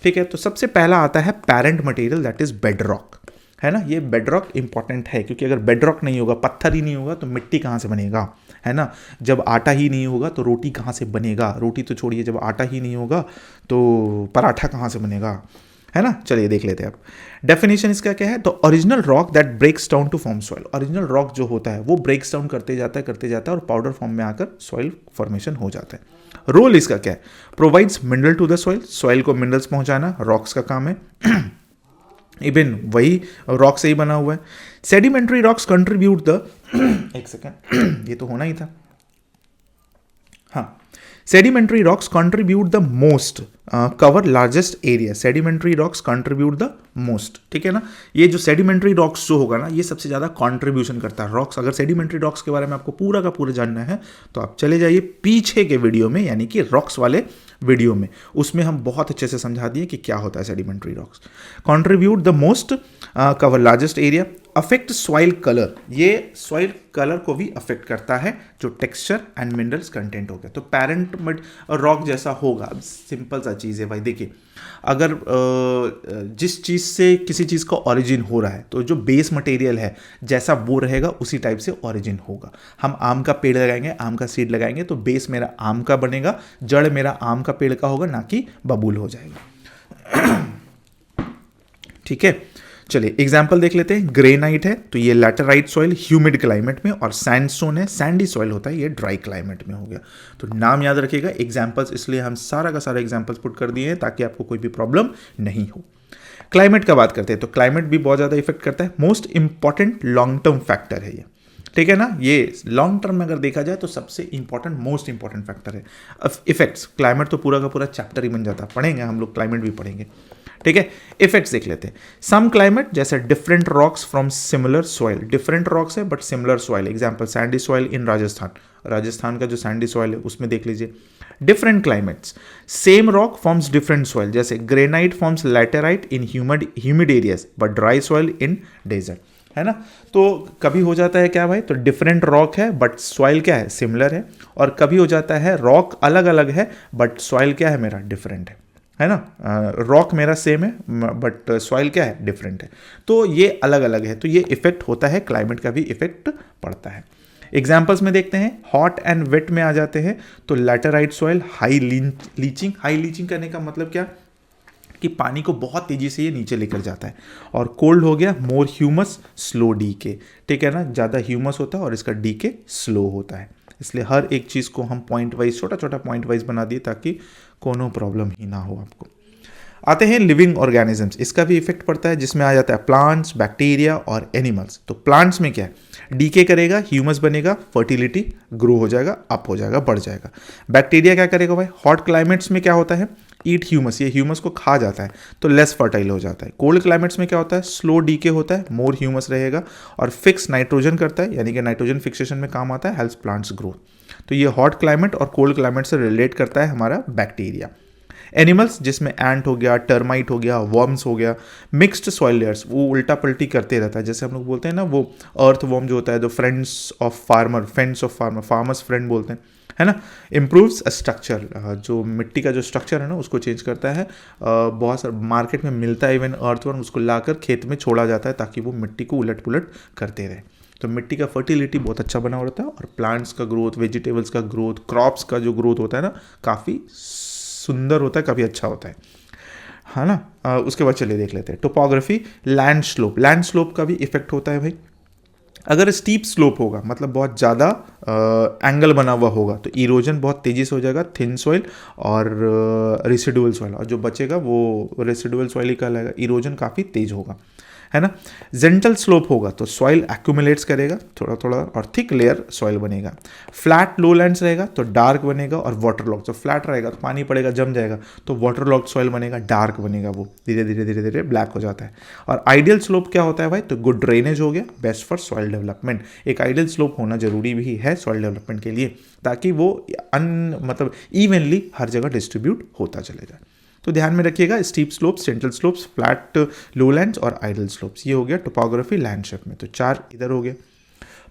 A: ठीक है, तो सबसे पहला आता है parent material, that is bedrock, है ना। ये बेडरॉक इंपॉर्टेंट है क्योंकि अगर बेडरॉक नहीं होगा, पत्थर ही नहीं होगा तो मिट्टी कहाँ से बनेगा, है ना। जब आटा ही नहीं होगा तो रोटी कहाँ से बनेगा, रोटी तो छोड़िए, जब आटा ही नहीं होगा तो पराठा कहाँ से बनेगा, है ना। चलिए देख लेते हैं अब डेफिनेशन इसका क्या है। तो original rock that breaks down to form soil. Original rock जो होता है वो ब्रेक्स डाउन करते जाता है और पाउडर फॉर्म में आकर सॉइल फॉर्मेशन हो जाता है। रोल इसका क्या है, provides mineral to the soil. Soil को मिनरल्स पहुंचाना रॉक्स का काम है। इवन वही रॉक से ही बना हुआ है। सेडिमेंट्री रॉक्स कंट्रीब्यूट द एक सेकेंड, ये तो होना ही था, हाँ। Sedimentary rocks contribute the most, cover largest area. Sedimentary rocks contribute the most, ठीक है ना। ये जो sedimentary rocks जो होगा ना, ये सबसे ज़्यादा contribution करता है rocks। अगर sedimentary rocks के बारे में आपको पूरा का पूरा जानना है तो आप चले जाइए पीछे के वीडियो में, यानी कि rocks वाले वीडियो में, उसमें हम बहुत अच्छे से समझा दिए कि क्या होता है sedimentary rocks. Contribute the most, cover largest area. Affect soil colour, ये सॉइल कलर को भी अफेक्ट करता है, जो टेक्सचर एंड मिनरल्स कंटेंट हो गया। तो पेरेंट रॉक जैसा होगा, सिंपल सा चीज़ है भाई। देखिए, अगर जिस चीज़ से किसी चीज़ का ओरिजिन हो रहा है तो जो बेस मटेरियल है जैसा वो रहेगा उसी टाइप से ओरिजिन होगा। हम आम का पेड़ लगाएंगे, आम का सीड लगाएंगे तो बेस मेरा आम का बनेगा, जड़ मेरा आम का पेड़ का होगा, ना कि बबूल हो जाएगा। ठीक है, चलिए एग्जाम्पल देख लेते हैं। ग्रेनाइट है तो ये लैटेराइट सॉइल ह्यूमिड क्लाइमेट में, और सैंडस्टोन है सैंडी सॉइल होता है, ये ड्राई क्लाइमेट में हो गया। तो नाम याद रखिएगा, एग्जाम्पल्स इसलिए हम सारा का सारा एग्जाम्पल्स पुट कर दिए हैं ताकि आपको कोई भी प्रॉब्लम नहीं हो। क्लाइमेट का बात करते हैं तो क्लाइमेट भी बहुत ज़्यादा इफेक्ट करता है। Most important long term factor है ये, ठीक है ना। ये लॉन्ग टर्म में अगर देखा जाए तो सबसे इंपॉर्टेंट, मोस्ट इंपॉर्टेंट फैक्टर है। इफेक्ट्स, क्लाइमेट तो पूरा का पूरा चैप्टर ही बन जाता है, पढ़ेंगे हम लोग, क्लाइमेट भी पढ़ेंगे, ठीक है। इफेक्ट्स देख लेते हैं। सम क्लाइमेट जैसे different rocks from similar soil, different rocks है but similar soil. Example sandy soil in Rajasthan, Rajasthan का जो सैंडी सॉइल है उसमें देख लीजिए। Different climates, same rock forms different soil, जैसे granite forms laterite in humid areas but dry soil in desert, है ना। तो कभी हो जाता है क्या भाई, तो डिफरेंट रॉक है बट सॉइल क्या है, सिमिलर है। और कभी हो जाता है रॉक अलग अलग है बट सॉइल क्या है मेरा, डिफरेंट है ना। रॉक मेरा सेम है बट सॉइल क्या है, डिफरेंट है। तो ये अलग अलग है, तो ये इफेक्ट होता है, क्लाइमेट का भी इफेक्ट पड़ता है। एग्जाम्पल्स में देखते हैं, हॉट एंड वेट में आ जाते हैं तो laterite soil high leaching. High leaching करने का मतलब क्या कि पानी को बहुत तेजी से ये नीचे लेकर जाता है। और कोल्ड हो गया मोर ह्यूमस स्लो डीके, ठीक है ना, ज़्यादा ह्यूमस होता है और इसका डीके स्लो होता है। इसलिए हर एक चीज़ को हम पॉइंट वाइज, छोटा छोटा पॉइंट वाइज बना दिए ताकि कोनो प्रॉब्लम ही ना हो आपको। आते हैं लिविंग ऑर्गेनिजम्स, इसका भी इफेक्ट पड़ता है, जिसमें आ जाता है प्लांट्स, बैक्टीरिया और एनिमल्स। तो प्लांट्स में क्या है, डीके करेगा, ह्यूमस बनेगा, फर्टिलिटी ग्रो हो जाएगा, अप हो जाएगा, बढ़ जाएगा। बैक्टीरिया क्या करेगा भाई, हॉट क्लाइमेट्स में क्या होता है, ईट ह्यूमस, ये ह्यूमस को खा जाता है तो लेस फर्टाइल हो जाता है। कोल्ड क्लाइमेट्स में क्या होता है, स्लो डीके होता है, मोर ह्यूमस रहेगा और फिक्स नाइट्रोजन करता है, यानी कि नाइट्रोजन फिक्सेशन में काम आता है, हेल्प्स प्लांट्स ग्रोथ। तो ये हॉट क्लाइमेट और कोल्ड क्लाइमेट से रिलेट करता है हमारा बैक्टीरिया। एनिमल्स जिसमें एंट हो गया, टर्माइट हो गया, वर्म्स हो गया। मिक्स्ड सॉइल लेयर्स, वो उल्टा पलटी करते रहता है, जैसे हम लोग बोलते हैं ना, वो अर्थ वर्म जो होता है, जो friends of farmer, farmers friend बोलते हैं, है ना। इम्प्रूव्स स्ट्रक्चर, जो मिट्टी का जो स्ट्रक्चर है ना उसको चेंज करता है। बहुत सारा मार्केट में मिलता है इवन अर्थवर्म, उसको लाकर खेत में छोड़ा जाता है ताकि वो मिट्टी को उलट पुलट करते रहे। तो मिट्टी का फर्टिलिटी बहुत अच्छा बना रहता है और प्लांट्स का ग्रोथ, वेजिटेबल्स का ग्रोथ, क्रॉप्स का जो ग्रोथ होता है ना, काफ़ी सुंदर होता है, काफ़ी अच्छा होता है ना। उसके बाद चलिए देख लेते हैं टोपोग्राफी। लैंड स्लोप का भी इफेक्ट होता है भाई। अगर स्टीप स्लोप होगा, मतलब बहुत ज़्यादा एंगल बना हुआ होगा, तो इरोजन बहुत तेज़ी से हो जाएगा, थिन सॉइल और रेसिडुअल सॉइल, और जो बचेगा वो रेसिडुअल सॉइल ही कहलाएगा। इरोजन काफ़ी तेज होगा, है ना। जेंटल स्लोप होगा तो सॉइल एक्यूमुलेट्स करेगा थोड़ा थोड़ा और थिक लेयर सॉइल बनेगा। फ्लैट लोलैंड्स रहेगा तो डार्क बनेगा और वाटर लॉक, तो फ्लैट रहेगा तो पानी पड़ेगा जम जाएगा तो वाटर लॉक सॉइल बनेगा, डार्क बनेगा, वो धीरे धीरे धीरे धीरे ब्लैक हो जाता है। और आइडियल स्लोप क्या होता है भाई, तो गुड ड्रेनेज हो गया, बेस्ट फॉर सॉइल डेवलपमेंट। एक आइडियल स्लोप होना जरूरी भी है सॉइल डेवलपमेंट के लिए, ताकि वो मतलब इवनली हर जगह डिस्ट्रीब्यूट होता चले जाए। तो ध्यान में रखिएगा, steep slopes, gentle slopes, flat lowlands और आइडल स्लोप्स, ये हो गया टोपोग्राफी लैंडस्केप में। तो 4 इधर हो गए।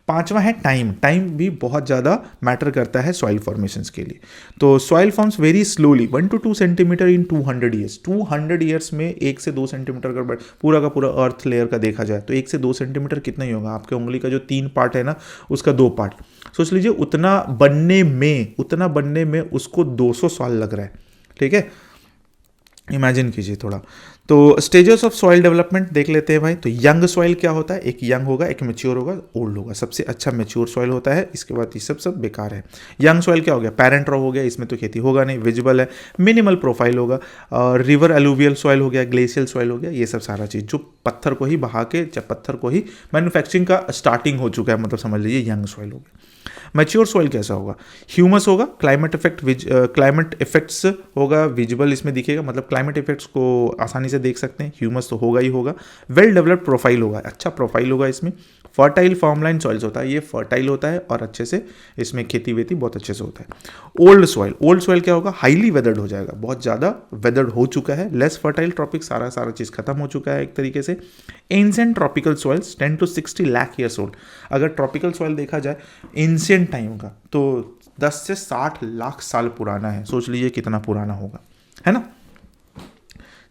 A: 5वां है टाइम। टाइम भी बहुत ज़्यादा मैटर करता है सॉइल फॉर्मेशंस के लिए। तो soil forms very slowly 1 to 2 centimetre in 200 years. 200 years में 1 से 2 सेंटीमीटर का पूरा का पूरा अर्थ लेयर का देखा जाए तो 1 से 2 सेंटीमीटर कितना ही होगा, आपके उंगली का जो 3 पार्ट है ना उसका 2 पार्ट सोच लीजिए, उतना बनने में उसको 200 साल लग रहा है। ठीक है, इमेजिन कीजिए थोड़ा। तो स्टेजेस ऑफ सॉइल डेवलपमेंट देख लेते हैं भाई। तो यंग सॉइल क्या होता है, एक यंग होगा, एक मैच्योर होगा, ओल्ड होगा। सबसे अच्छा मैच्योर सॉइल होता है, इसके बाद ये सब बेकार है। यंग सॉइल क्या हो गया, पैरेंट रॉ हो गया, इसमें तो खेती होगा नहीं, विजिबल है, मिनिमल प्रोफाइल होगा। रिवर एलुवियल सॉइल हो गया, ग्लेशियल सॉइल हो गया, ये सब सारा चीज़ जो पत्थर को ही बहा के, पत्थर को ही मैन्युफैक्चरिंग का स्टार्टिंग हो चुका है, मतलब समझ लीजिए यंग सॉइल हो गया। मैच्योर सॉइल कैसा होगा, ह्यूमस होगा, क्लाइमेट इफेक्ट्स होगा, विजिबल इसमें दिखेगा, मतलब क्लाइमेट इफेक्ट्स को आसानी से देख सकते हैं, ह्यूमस तो होगा ही होगा। वेल डेवलप्ड प्रोफाइल होगा, अच्छा प्रोफाइल होगा इसमें। फर्टाइल फॉर्मलाइन सॉइल्स होता है, ये फर्टाइल होता है और अच्छे से इसमें खेती वेती बहुत अच्छे से होता है। ओल्ड सॉइल क्या होगा, हाईली वेदर्ड हो जाएगा, बहुत ज़्यादा वेदर्ड हो चुका है, लेस फर्टाइल, ट्रॉपिक सारा चीज़ खत्म हो चुका है एक तरीके से। Ancient tropical soils 10 to 60 lakh years old. अगर ट्रॉपिकल सॉइल देखा जाए एंशिएंट टाइम का तो 10 से 60 लाख साल पुराना है, सोच लीजिए कितना पुराना होगा, है ना।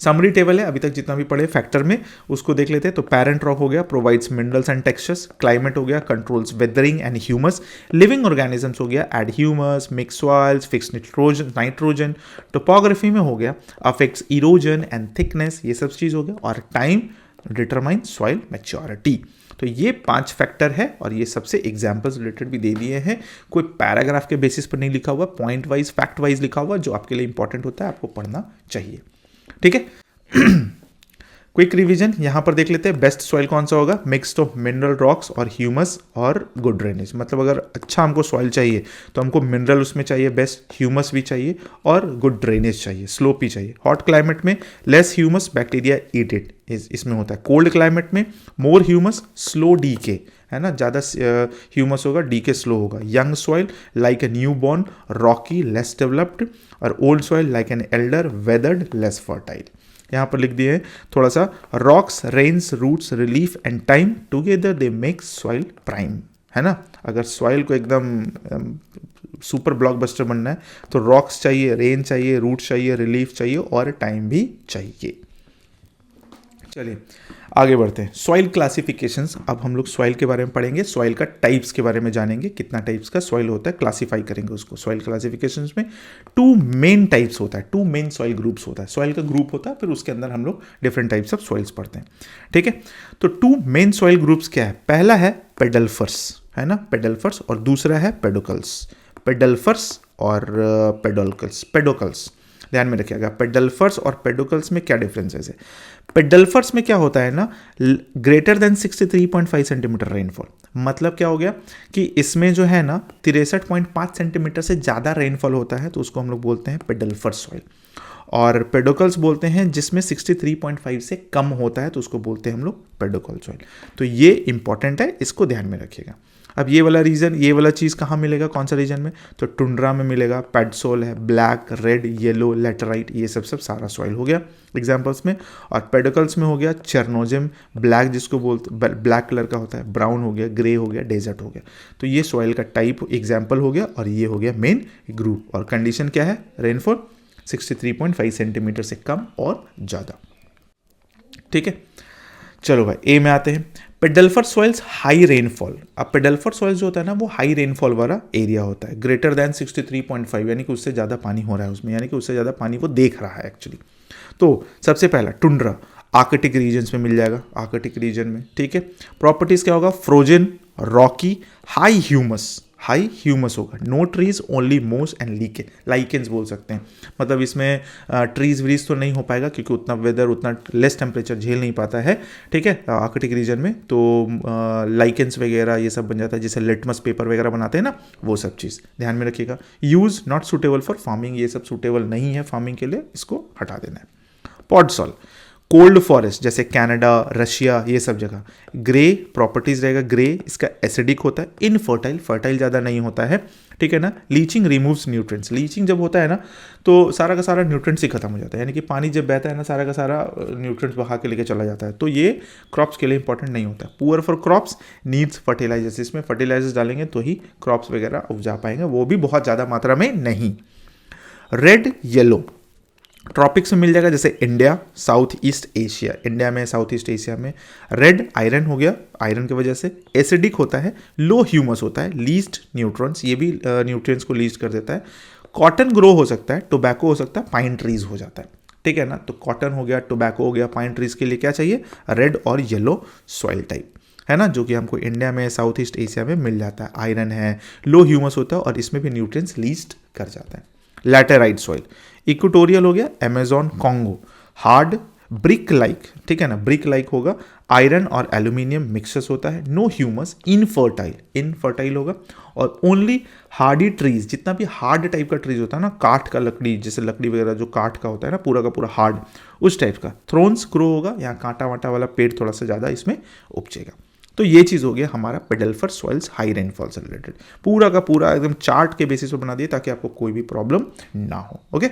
A: समरी टेबल है, अभी तक जितना भी पढ़े फैक्टर में उसको देख लेते हैं। तो पैरेंट रॉक हो गया, provides minerals and textures. Climate हो गया, controls weathering and humus. Living organisms हो गया, add humus, mix soils, fix nitrogen. Topography में हो गया, अफेक्ट्स इरोजन एंड थिकनेस, ये सब चीज़ हो गया। और टाइम डिटरमाइन सॉइल मैच्योरिटी। तो ये 5 फैक्टर है और ये सबसे एग्जाम्पल्स रिलेटेड भी दे दिए हैं। कोई पैराग्राफ के बेसिस पर नहीं लिखा हुआ, पॉइंट वाइज फैक्ट वाइज लिखा हुआ, जो आपके लिए इंपॉर्टेंट होता है आपको पढ़ना चाहिए। ठीक है, क्विक रिवीजन यहाँ पर देख लेते हैं। बेस्ट सॉइल कौन सा होगा, मिक्स्ड ऑफ मिनरल रॉक्स और ह्यूमस और गुड ड्रेनेज। मतलब अगर अच्छा हमको सॉइल चाहिए तो हमको मिनरल उसमें चाहिए, बेस्ट ह्यूमस भी चाहिए और गुड ड्रेनेज चाहिए, स्लोप भी चाहिए। हॉट क्लाइमेट में less humus, bacteria eat it, इसमें होता है। कोल्ड क्लाइमेट में मोर ह्यूमस, स्लो डीके, है ना, ज़्यादा ह्यूमस होगा, डीके स्लो होगा। Young soil like a new born, rocky, less developed. और old soil like an elder, weathered, less fertile. यहाँ पर लिख दिए हैं थोड़ा सा, rocks, rains, roots, relief and time together they make soil prime, है ना। अगर सॉइल को एकदम सुपर ब्लॉकबस्टर बनना है तो रॉक्स चाहिए, रेन चाहिए, रूट्स चाहिए, रिलीफ चाहिए और टाइम भी चाहिए। चलिए आगे बढ़ते हैं। सॉइल क्लासिफिकेशंस, अब हम लोग सॉइल के बारे में पढ़ेंगे, सॉइल का टाइप्स के बारे में जानेंगे, कितना टाइप्स का सॉइल होता है, क्लासीफाई करेंगे उसको। सॉइल क्लासिफिकेशंस में 2 मेन टाइप्स होता है, 2 मेन सॉइल ग्रुप्स होता है। सॉइल का ग्रुप होता है, फिर उसके अंदर हम लोग डिफरेंट टाइप्स ऑफ सॉइल्स पढ़ते हैं। ठीक है, तो 2 मेन सॉइल ग्रुप्स क्या है, पहला है पेडल्फर्स, है ना, पेडल्फर्स, और दूसरा है पेडोकल्स। पेडल्फर्स और पेडोकल्स ध्यान में रखिएगा। पेडल्फर्स और पेडोकल्स में क्या डिफरेंसेस है। पेडल्फर्स में क्या होता है ना, ग्रेटर देन 63.5 सेंटीमीटर रेनफॉल। मतलब क्या हो गया कि इसमें जो है ना 63.5 सेंटीमीटर से ज़्यादा रेनफॉल होता है, तो उसको हम लोग बोलते हैं पेडल्फर्स सॉइल। और पेडोकल्स बोलते हैं जिसमें 63.5 से कम होता है, तो उसको बोलते हैं हम लोग पेडोकल सॉइल। तो ये इंपॉर्टेंट है, इसको ध्यान में रखिएगा। अब ये वाला चीज़ कहाँ मिलेगा, कौन सा रीजन में, तो टुंड्रा में मिलेगा, पेडसोल है, ब्लैक, रेड, येलो, लेटराइट, ये सब सारा सॉइल हो गया एग्जाम्पल्स में। और पेडोकल्स में हो गया चेरनोजिम, ब्लैक जिसको बोलते, ब्लैक कलर का होता है, ब्राउन हो गया, ग्रे हो गया, डेजर्ट हो गया। तो ये सॉइल का टाइप एग्जाम्पल हो गया और ये हो गया मेन ग्रुप। और कंडीशन क्या है, रेनफॉल 63.5 सेंटीमीटर से कम और ज़्यादा। ठीक है, चलो भाई ए में आते हैं। पेडल्फर सॉइल्स हाई रेनफॉल। अब पेडल्फर सॉइल्स जो होता है ना वो हाई रेनफॉल वाला एरिया होता है, ग्रेटर दैन 63.5, यानी कि उससे ज़्यादा पानी हो रहा है उसमें, यानी कि उससे ज़्यादा पानी वो देख रहा है एक्चुअली। तो सबसे पहला टुंड्रा, आर्कटिक रीजन्स में मिल जाएगा, आर्कटिक रीजन में। ठीक है, प्रॉपर्टीज़ क्या होगा, frozen, Rocky, high high humus होगा। नो ट्रीज, ओनली मोस एंड लाइकेंस बोल सकते हैं। मतलब इसमें ट्रीज व्रीज तो नहीं हो पाएगा क्योंकि उतना वेदर, उतना लेस टेम्परेचर झेल नहीं पाता है, ठीक है, आर्कटिक रीजन में। तो लाइकेंस वगैरह ये सब बन जाता है, जैसे लिटमस पेपर वगैरह बनाते हैं ना, वो सब चीज़ ध्यान में रखिएगा। Use not suitable for farming, ये सब सुटेबल नहीं है फार्मिंग के लिए, इसको हटा देना है। पॉड सॉल, कोल्ड फॉरेस्ट जैसे कनाडा, रशिया, ये सब जगह। ग्रे प्रॉपर्टीज रहेगा, ग्रे इसका एसिडिक होता है, इनफर्टाइल, फर्टाइल ज़्यादा नहीं होता है, ठीक है ना। लीचिंग रिमूव्स न्यूट्रिएंट्स, लीचिंग जब होता है ना तो सारा का सारा न्यूट्रिएंट्स ही खत्म हो जाता है, यानी कि पानी जब बहता है ना सारा का सारा न्यूट्रिएंट्स बहा के लेके चला जाता है, तो ये क्रॉप्स के लिए इंपॉर्टेंट नहीं होता है। Poor for crops, needs fertilizers, इसमें फर्टिलाइजर्स डालेंगे तो ही क्रॉप्स वगैरह उपजा पाएंगे, वो भी बहुत ज़्यादा मात्रा में नहीं। रेड येलो ट्रॉपिक्स में मिल जाएगा, जैसे India, south east Asia, India में, साउथ ईस्ट एशिया में। रेड आयरन हो गया, आयरन की वजह से। एसिडिक होता है, लो ह्यूमस होता है, लीस्ट न्यूट्रॉन्स, ये भी न्यूट्रिएंट्स को लीस्ट कर देता है। कॉटन ग्रो हो सकता है, टोबैको हो सकता है, पाइन ट्रीज हो जाता है, ठीक है ना। तो कॉटन हो गया, टोबैको हो गया, पाइन ट्रीज के लिए क्या चाहिए, रेड और येलो सॉइल टाइप, है ना, जो कि हमको इंडिया में, साउथ ईस्ट एशिया में मिल जाता है। आयरन है, लो ह्यूमस होता है और इसमें भी न्यूट्रिएंट्स लीस्ट कर जाता है। लैटेराइट सॉइल, इक्वेटोरियल हो गया, Amazon, Congo. Hard, brick like, ठीक है ना, ब्रिक लाइक होगा। आयरन और एल्यूमिनियम मिक्सस होता है। नो ह्यूमस, इनफर्टाइल, इनफर्टाइल होगा। और ओनली हार्डी ट्रीज, जितना भी हार्ड टाइप का ट्रीज होता है ना, काठ का लकड़ी, जैसे लकड़ी वगैरह जो काठ का होता है ना पूरा का पूरा हार्ड, उस टाइप का। थ्रोन्स ग्रो होगा, यहाँ कांटा वाटा वाला पेड़ थोड़ा सा ज़्यादा इसमें उपजेगा। तो ये चीज़ हो गया हमारा pedal for soils high rainfall से रिलेटेड, पूरा का पूरा एकदम चार्ट के बेसिस पर बना दिया ताकि आपको कोई भी प्रॉब्लम ना हो। ओके,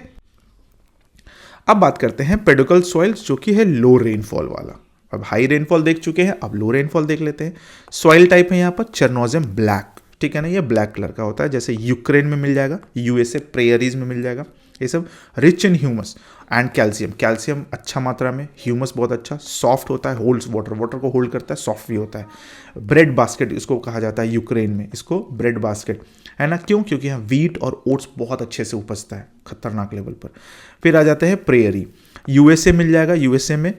A: अब बात करते हैं पेडुकल सॉइल्स, जो कि है लो रेनफॉल वाला। अब हाई रेनफॉल देख चुके हैं, अब लो रेनफॉल देख लेते हैं। सॉइल टाइप है यहाँ पर चेरनोजियम ब्लैक, ठीक है ना, ये ब्लैक कलर का होता है, जैसे यूक्रेन में मिल जाएगा, यूएसए प्रेयरीज में मिल जाएगा। ये सब rich in humus and calcium, calcium अच्छा मात्रा में, ह्यूमस बहुत अच्छा, सॉफ्ट होता है, होल्ड्स वाटर, वाटर को होल्ड करता है, सॉफ्ट भी होता है। ब्रेड बास्केट इसको कहा जाता है यूक्रेन में, इसको ब्रेड बास्केट, है ना, क्यों, क्योंकि यहाँ वीट और ओट्स बहुत अच्छे से उपजता है खतरनाक लेवल पर। फिर आ जाते हैं प्रेयरी, यूएसए मिल जाएगा, यूएसए में।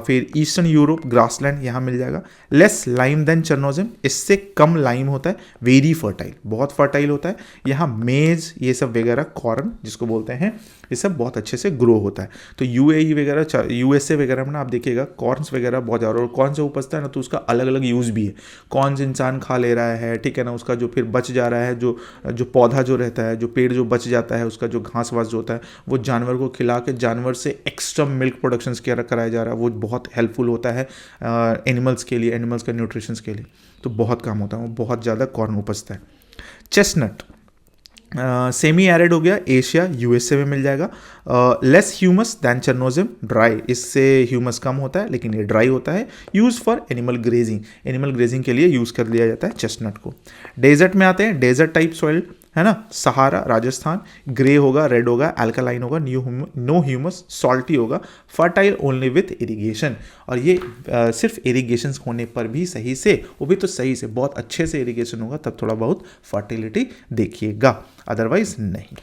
A: फिर ईस्टर्न यूरोप, ग्रासलैंड, यहाँ मिल जाएगा। लेस लाइम देन चेरनोजियम, इससे कम लाइम होता है। वेरी फर्टाइल, बहुत फर्टाइल होता है। यहाँ मेज, ये सब वगैरह, कॉर्न जिसको बोलते हैं, ये सब बहुत अच्छे से ग्रो होता है। तो यूएई वगैरह, यूएसए वगैरह में ना आप देखिएगा कॉर्न्स वगैरह बहुत ज़्यादा, और कौन से उपजता है ना तो उसका अलग अलग यूज़ भी है। कौन से इंसान खा ले रहा है, ठीक है ना, उसका जो फिर बच जा रहा है, जो पौधा जो रहता है, जो पेड़ जो बच जाता है, उसका जो घास वास जो होता है, वो जानवर को खिला के जानवर से एक्स्ट्रा मिल्क प्रोडक्शन कराया जा रहा है, वो बहुत हेल्पफुल होता है एनिमल्स के लिए, एनिमल्स का न्यूट्रिशंस के लिए, तो बहुत काम होता है, वो बहुत ज़्यादा कॉर्न उपजता है। चेस्टनट सेमी एरिड हो गया, एशिया, यूएसए में मिल जाएगा। लेस ह्यूमस दैन चेरनोजियम, ड्राई, इससे ह्यूमस कम होता है लेकिन ये ड्राई होता है। Use for animal grazing, animal grazing के लिए यूज़ कर लिया जाता है चेस्टनट को। डेजर्ट में आते हैं, डेजर्ट टाइप सॉइल, है ना, सहारा, राजस्थान, ग्रे होगा, रेड होगा, अल्कालाइन होगा, नो ह्यूमस, सॉल्टी होगा, फर्टाइल ओनली विथ इरिगेशन, और ये सिर्फ इरिगेशन होने पर भी सही से, वो भी तो सही से, बहुत अच्छे से इरिगेशन होगा तब थोड़ा बहुत फर्टिलिटी देखिएगा, अदरवाइज नहीं।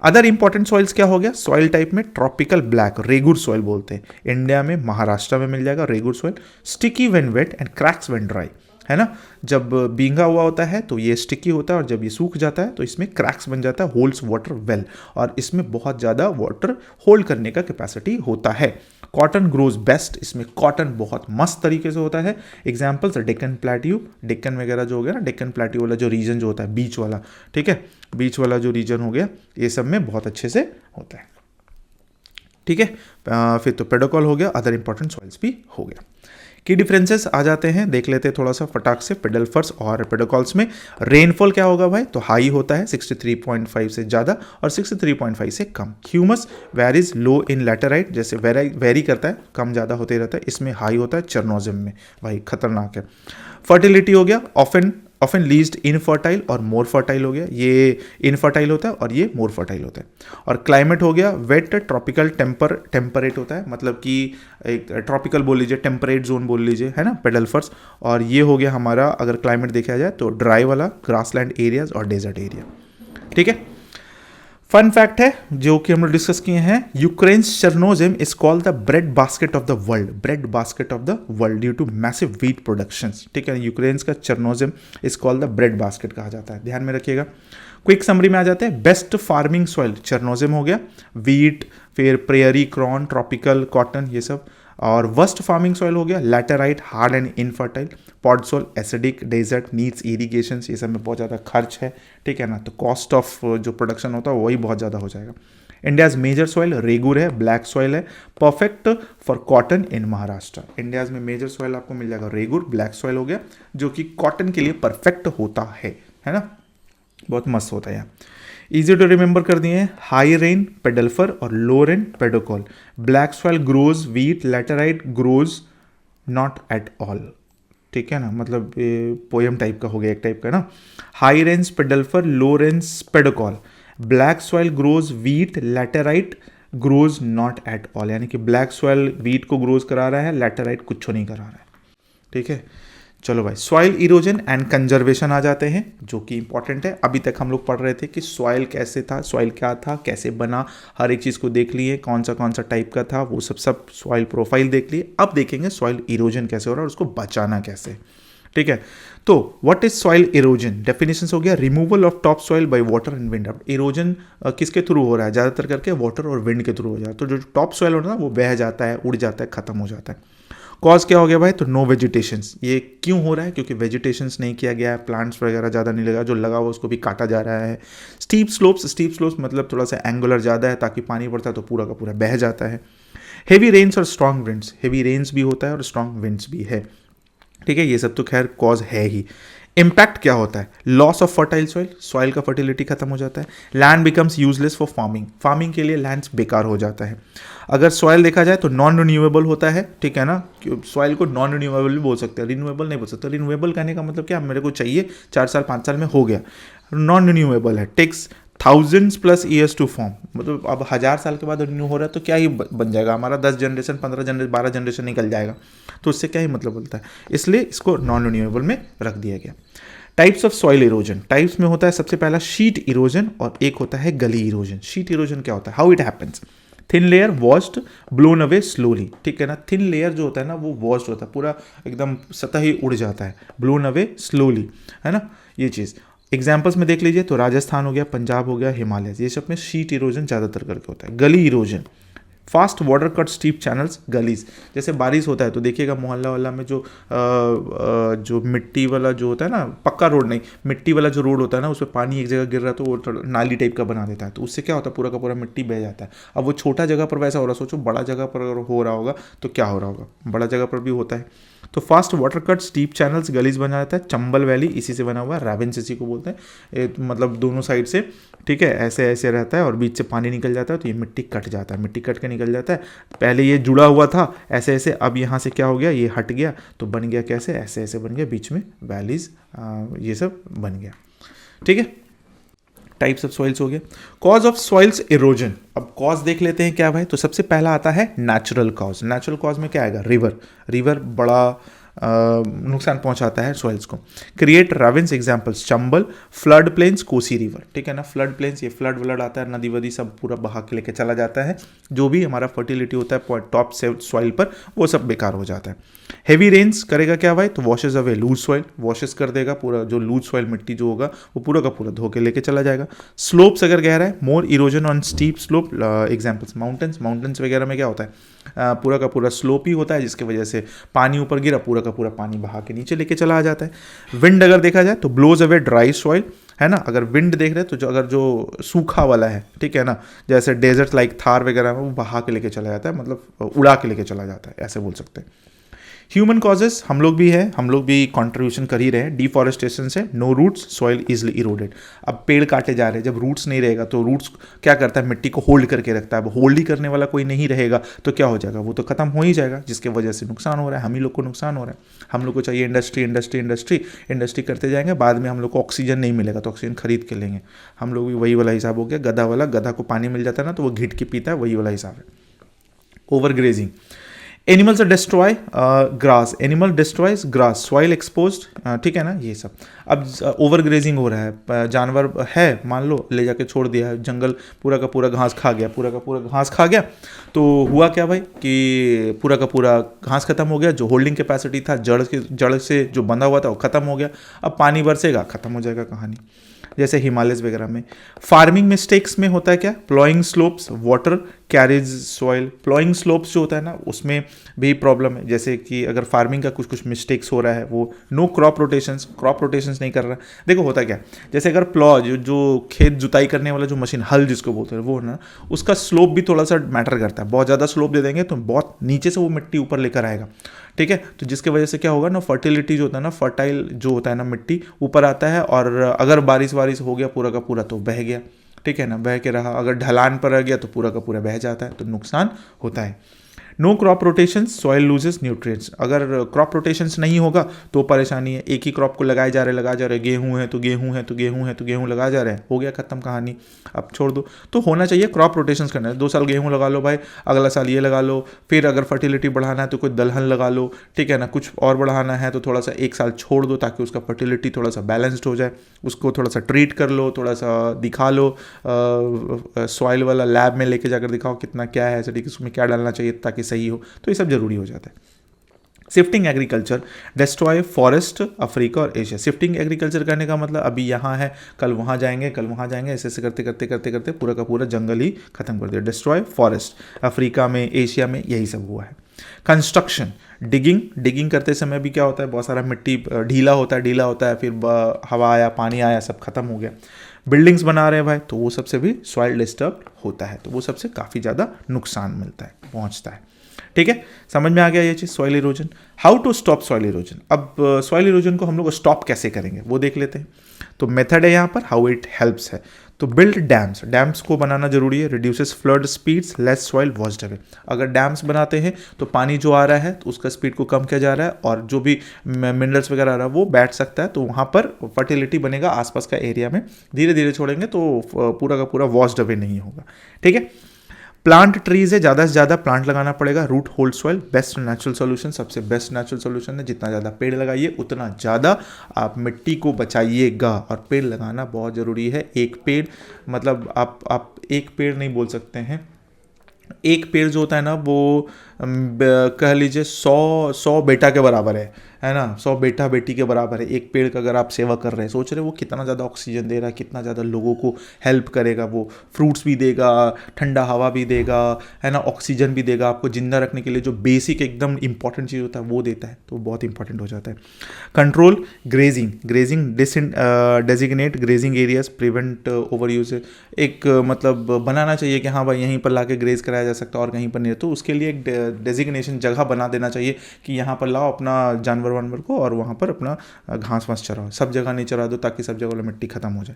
A: अदर इंपॉर्टेंट सॉइल्स क्या हो गया, सॉइल टाइप में ट्रॉपिकल ब्लैक, रेगुर सॉइल बोलते हैं, इंडिया में महाराष्ट्र में मिल जाएगा regur soil. Sticky when wet and cracks when dry, है ना, जब भींगा हुआ होता है तो ये स्टिकी होता है और जब ये सूख जाता है तो इसमें क्रैक्स बन जाता है, होल्ड्स वाटर वेल, और इसमें बहुत ज़्यादा वाटर होल्ड करने का कैपेसिटी होता है। कॉटन ग्रोज बेस्ट, इसमें कॉटन बहुत मस्त तरीके से होता है। एग्जाम्पल्स डेक्कन प्लेट्यू, डेक्कन वगैरह जो हो गया ना, डेक्कन प्लेट्यू वाला जो रीजन जो होता है, बीच वाला, ठीक है, बीच वाला जो रीजन हो गया, ये सब में बहुत अच्छे से होता है, ठीक है। फिर तो पेडोकॉल हो गया, अदर इंपॉर्टेंट सॉइल्स भी हो गया। की डिफरेंसेस आ जाते हैं, देख लेते हैं थोड़ा सा फटाक से। पेडल्फर्स और पेडोकॉल्स में रेनफॉल क्या होगा भाई, तो हाई होता है 63.5 से ज़्यादा और 63.5 से कम। ह्यूमस वेरीज लो इन लैटेराइट, जैसे वेरी करता है, कम ज़्यादा होते रहता है, इसमें हाई होता है चेरनोजियम में, भाई खतरनाक है। फर्टिलिटी हो गया, ऑफन लीज्ड इनफर्टाइल और मोर फर्टाइल हो गया, ये इनफर्टाइल होता है और ये मोर फर्टाइल होता है। और क्लाइमेट हो गया वेट, ट्रॉपिकल, टेम्परेट होता है, मतलब कि एक ट्रॉपिकल बोल लीजिए, टेम्परेट जोन बोल लीजिए, है ना, पेडल्फर्स। और ये हो गया हमारा, अगर क्लाइमेट देखा जाए तो ड्राई वाला, ग्रासलैंड एरियाज और डेजर्ट एरिया, ठीक है। फन फैक्ट है जो कि हम लोग डिस्कस किए हैं, Ukraine's chernozem is called the bread basket of the world, bread basket of the world due to massive wheat productions. ठीक है, यूक्रेन्स का chernozem is called the bread basket कहा जाता है, ध्यान में रखिएगा। क्विक समरी में आ जाते हैं, बेस्ट फार्मिंग सॉइल चेर्नोजिम हो गया, व्हीट, फिर प्रेयरी, क्रॉन, ट्रॉपिकल, कॉटन, ये सब। और वर्स्ट फार्मिंग सॉइल हो गया laterite, hard and infertile, peat soil, acidic, desert, needs irrigation, ये सब में बहुत ज़्यादा खर्च है। ठीक है ना, तो कॉस्ट ऑफ जो प्रोडक्शन होता है वही बहुत ज़्यादा हो जाएगा। इंडियाज़ मेजर सॉइल रेगुर है, ब्लैक सॉइल है, perfect for cotton in Maharashtra. India's में मेजर सॉइल आपको मिल जाएगा रेगुर, ब्लैक सॉइल हो गया, जो कि कॉटन के लिए परफेक्ट होता है ना, बहुत मस्त होता है यहाँ। इजी टू रिमेंबर कर दिए हैं, हाई रेन पेडल्फर और low rain pedocal, black soil grows wheat, laterite grows not at all. ठीक है ना, मतलब पोएम टाइप का हो गया एक टाइप का ना। High range pedalfer, low range pedocal, black soil grows wheat, laterite grows not at all, यानी कि ब्लैक सॉइल व्हीट को ग्रोज करा रहा है, लैटेराइट कुछ नहीं करा रहा है। ठीक है, चलो भाई, सॉइल इरोजन एंड कंजर्वेशन आ जाते हैं, जो कि इंपॉर्टेंट है। अभी तक हम लोग पढ़ रहे थे कि सॉइल कैसे था, सॉइल क्या था, कैसे बना, हर एक चीज़ को देख लिए, कौन सा टाइप का था, वो सब सॉइल प्रोफाइल देख लिए। अब देखेंगे सॉइल इरोजन कैसे हो रहा है और उसको बचाना कैसे। ठीक है, तो what is soil erosion, definition हो गया, removal of top soil by water and wind. अब इरोजन किसके थ्रू हो रहा है, ज़्यादातर करके वाटर और विंड के थ्रू हो जाता है। तो जो टॉप सॉइल होता है ना वो बह जाता है, उड़ जाता है, खत्म हो जाता है। कॉज क्या हो गया भाई, तो नो वेजिटेशंस। ये क्यों हो रहा है, क्योंकि वेजिटेशंस नहीं किया गया है, प्लांट्स वगैरह ज़्यादा नहीं लगा, जो लगा हुआ उसको भी काटा जा रहा है। स्टीप स्लोप्स मतलब थोड़ा सा एंगुलर ज़्यादा है, ताकि पानी पड़ता है तो पूरा का पूरा बह जाता है। हेवी रेन्स और स्ट्रॉन्ग विंड्स, हेवी रेन्स भी होता है और स्ट्रॉन्ग विंड्स भी है। ठीक है, ये सब तो खैर कॉज है ही। इम्पैक्ट क्या होता है, loss of fertile soil, soil का फर्टिलिटी खत्म हो जाता है। Land becomes useless for farming, farming के लिए लैंड बेकार हो जाता है। अगर सॉइल देखा जाए तो नॉन रिन्यूएबल होता है। ठीक है ना, सॉइल को नॉन रिन्यूएबल भी बोल सकते हैं, रिन्यूएबल नहीं बोल सकते। रिन्यूएबल कहने का मतलब क्या, मेरे को चाहिए 4 साल 5 साल में हो गया। नॉन रिन्यूएबल है, takes thousands plus years to form, मतलब अब 1000 साल के बाद रिन्यू हो रहा है तो क्या ही बन जाएगा हमारा, 10 जनरेशन 15 जनरेशन 12 जनरेशन निकल जाएगा, तो उससे क्या ही मतलब बोलता है। इसलिए इसको नॉन रिन्यूएबल में रख दिया गया। Types of soil erosion, types में होता है सबसे पहला शीट इरोजन और एक होता है गली इरोजन। शीट इरोजन क्या होता है, how it happens, thin layer washed blown away slowly. ठीक है ना, थिन लेयर जो होता है ना वो वॉश्ड होता है, पूरा एकदम सतह ही उड़ जाता है, ब्लोन अवे स्लोली, है ना ये चीज़। एग्जाम्पल्स में देख लीजिए तो राजस्थान हो गया, पंजाब हो गया, हिमालय, ये सब में शीट इरोजन ज़्यादातर करके होता है। Gully erosion, fast water cut steep channels gullies, जैसे बारिश होता है तो देखिएगा मोहल्ला वाला में जो मिट्टी वाला जो होता है ना, पक्का रोड नहीं, मिट्टी वाला जो रोड होता है ना, उस पर पानी एक जगह गिर रहा है तो वो थोड़ा नाली टाइप का बना देता है, तो उससे क्या होता है पूरा का पूरा मिट्टी बह जाता है। अब वो छोटा जगह पर वैसा हो रहा है, सोचो बड़ा जगह पर अगर हो रहा होगा तो क्या हो रहा होगा, बड़ा जगह पर भी होता है। तो fast water cut steep channels gullies बना जाता है। चंबल वैली इसी से बना हुआ है, राविंस इसी को बोलते हैं, मतलब दोनों साइड से, ठीक है, ऐसे ऐसे रहता है और बीच से पानी निकल जाता है तो ये मिट्टी कट जाता है, मिट्टी कट के निकल जाता है। पहले ये जुड़ा हुआ था ऐसे ऐसे, अब यहाँ से क्या हो गया, ये हट गया तो बन गया कैसे, ऐसे ऐसे बन गया, बीच में वैलीज, ये सब बन गया। ठीक है, टाइप्स ऑफ सॉइल्स हो गए। कॉज ऑफ सॉइल्स इरोजन, अब कॉज देख लेते हैं क्या भाई, तो सबसे पहला आता है नेचुरल कॉज। नेचुरल कॉज में क्या आएगा, रिवर बड़ा नुकसान पहुंचाता है सॉइल्स को। Create ravens, examples Chambal, flood plains, Kosi river. ठीक है ना, फ्लड प्लेन्स, ये फ्लड आता है, नदी वदी सब पूरा बहा के लेके चला जाता है, जो भी हमारा फर्टिलिटी होता है टॉप से सॉइल पर वो सब बेकार हो जाता है। हेवी रेन्स करेगा क्या भाई, तो washes away loose soil, washes कर देगा पूरा, जो लूज सॉइल मिट्टी जो होगा वो पूरा का पूरा धो के लेके चला जाएगा। स्लोप्स अगर गहरा है, more erosion on steep slope, examples mountains वगैरह में क्या होता है, पूरा का पूरा स्लोप ही होता है, जिसकी वजह से पानी ऊपर गिरा, पूरा का पूरा पानी बहा के नीचे लेके चला आ जाता है। विंड अगर देखा जाए तो ब्लोज अवे ड्राई सॉइल, है ना, अगर विंड देख रहे हैं तो जो सूखा वाला है, ठीक है ना, जैसे डेजर्ट लाइक थार वगैरह में, वो बहा के लेके चला जाता है, मतलब उड़ा के लेके चला जाता है, ऐसे बोल सकते हैं। ह्यूमन कॉजेस, हम लोग भी हैं, हम लोग भी कंट्रीब्यूशन कर ही रहे हैं। डिफॉरेस्टेशन से no roots, soil easily eroded. अब पेड़ काटे जा रहे हैं, जब रूट्स नहीं रहेगा तो रूट्स क्या करता है, मिट्टी को होल्ड करके रखता है। अब होल्ड ही करने वाला कोई नहीं रहेगा तो क्या हो जाएगा, वो तो खत्म हो ही जाएगा, जिसके वजह से नुकसान हो रहा है, हम ही लोग को नुकसान हो रहा है। हम लोग को चाहिए इंडस्ट्री करते जाएंगे, बाद में हम लोग को ऑक्सीजन नहीं मिलेगा तो ऑक्सीजन खरीद के लेंगे। हम लोग भी वही वाला हिसाब हो गया, गधा को पानी मिल जाता है ना तो वो घिट के पीता है, वही वाला हिसाब है। Over grazing, animals destroy grass, animal destroys grass, soil exposed, ठीक है ना, ये सब। अब ओवर ग्रेजिंग हो रहा है, जानवर है मान लो ले जाके छोड़ दिया है, जंगल पूरा का पूरा घास खा गया, पूरा का पूरा घास खा गया, तो हुआ क्या भाई कि पूरा का पूरा घास खत्म हो गया, जो होल्डिंग कैपेसिटी था जड़ से जो बंधा हुआ था वो खत्म हो गया। अब पानी बरसेगा, खत्म हो जाएगा कहानी। जैसे हिमालयस वगैरह में फार्मिंग मिस्टेक्स में होता है क्या, ploughing slopes, water carriage soil, ploughing slopes जो होता है ना उसमें भी प्रॉब्लम है। जैसे कि अगर फार्मिंग का कुछ कुछ मिस्टेक्स हो रहा है, वो नो क्रॉप रोटेशंस नहीं कर रहा। देखो होता क्या, जैसे अगर प्लॉ जो खेत जुताई करने वाला जो मशीन, हल जिसको बोलते हैं, वो ना उसका स्लोप भी थोड़ा सा मैटर करता है। बहुत ज़्यादा स्लोप दे देंगे तो बहुत नीचे से वो मिट्टी ऊपर लेकर आएगा, ठीक है, तो जिसकी वजह से क्या होगा ना, फर्टिलिटी जो होता है ना, फर्टाइल जो होता है ना मिट्टी ऊपर आता है, और अगर बारिश हो गया पूरा का पूरा तो बह गया, ठीक है ना, बह के रहा। अगर ढलान पर रह गया तो पूरा का पूरा बह जाता है, तो नुकसान होता है। No crop rotations, soil loses nutrients, अगर क्रॉप रोटेशंस नहीं होगा तो परेशानी है। एक ही क्रॉप को लगाए जा रहे, गेहूं है तो गेहूं है तो गेहूं है तो गेहूं लगा जा रहे हैं, हो गया खत्म कहानी, अब छोड़ दो। तो होना चाहिए क्रॉप रोटेशंस करना है, 2 साल गेहूं लगा लो भाई, अगला साल ये लगा लो, फिर अगर फर्टिलिटी बढ़ाना है तो कोई दलहन लगा लो, ठीक है ना, कुछ और बढ़ाना है तो थोड़ा सा 1 साल छोड़ दो ताकि उसका फर्टिलिटी थोड़ा सा बैलेंस्ड हो जाए, उसको थोड़ा सा ट्रीट कर लो, थोड़ा सा दिखा लो, सॉइल वाला लैब में लेके जाकर दिखाओ कितना क्या है, ठीक है, उसमें क्या डालना चाहिए ताकि सही हो, तो ये सब जरूरी हो जाता है। Shifting agriculture, destroy forest Africa और एशिया। शिफ्टिंग एग्रीकल्चर करने का मतलब अभी यहाँ है, कल वहाँ जाएंगे, कल वहाँ जाएंगे, ऐसे ऐसे करते करते करते करते पूरा का पूरा जंगल ही खत्म कर दिया। डिस्ट्रॉय फॉरेस्ट अफ्रीका में, एशिया में, यही सब हुआ है। कंस्ट्रक्शन, डिगिंग करते समय भी क्या होता है, बहुत सारा मिट्टी ढीला होता है, फिर हवा आया, पानी आया, सब खत्म हो गया। बिल्डिंग्स बना रहे हैं भाई, तो वो सबसे भी सॉइल डिस्टर्ब होता है, तो वो सबसे काफ़ी ज़्यादा नुकसान मिलता है, पहुँचता है, ठीक है। समझ में आ गया ये चीज़, soil erosion. How to stop soil erosion. अब सॉइल इरोजन को हम लोग स्टॉप कैसे करेंगे वो देख लेते हैं। तो मेथड है यहाँ पर, हाउ इट हेल्प्स है। तो बिल्ड डैम्स को बनाना जरूरी है, reduces flood speeds, less soil washed away. अगर डैम्स बनाते हैं तो पानी जो आ रहा है तो उसका स्पीड को कम किया जा रहा है, और जो भी मिनरल्स वगैरह आ रहा है वो बैठ सकता है, तो वहाँ पर फर्टिलिटी बनेगा आसपास का एरिया में। धीरे धीरे छोड़ेंगे तो पूरा का पूरा वॉश्ड अवे नहीं होगा, ठीक है। प्लांट ट्रीज है, ज़्यादा से ज़्यादा प्लांट लगाना पड़ेगा। Root hold soil, best natural solution, सबसे बेस्ट नेचुरल सोल्यूशन है। जितना ज़्यादा पेड़ लगाइए उतना ज़्यादा आप मिट्टी को बचाइएगा, और पेड़ लगाना बहुत ज़रूरी है। एक पेड़ मतलब आप एक पेड़ नहीं बोल सकते हैं, एक पेड़ जो होता है ना वो कह लीजिए 100 बेटा के बराबर है ना, 100 बेटा बेटी के बराबर है। एक पेड़ का अगर आप सेवा कर रहे हैं, सोच रहे हैं वो कितना ज़्यादा ऑक्सीजन दे रहा है, कितना ज़्यादा लोगों को हेल्प करेगा, वो फ्रूट्स भी देगा, ठंडा हवा भी देगा, है ना, ऑक्सीजन भी देगा, आपको जिंदा रखने के लिए जो बेसिक एकदम इंपॉर्टेंट चीज़ होता है वो देता है, तो बहुत इंपॉर्टेंट हो जाता है। Control grazing designate grazing areas, prevent over use. एक मतलब बनाना चाहिए कि हाँ भाई यहीं पर लाके ग्रेज कराया जा सकता है और कहीं पर नहीं, तो उसके लिए एक डेजिग्नेशन जगह बना देना चाहिए कि यहाँ पर लाओ अपना जानवर वानवर को और वहाँ पर अपना घास वास चराओ। सब जगह नहीं चरा दो ताकि सब जगह मिट्टी खत्म हो जाए।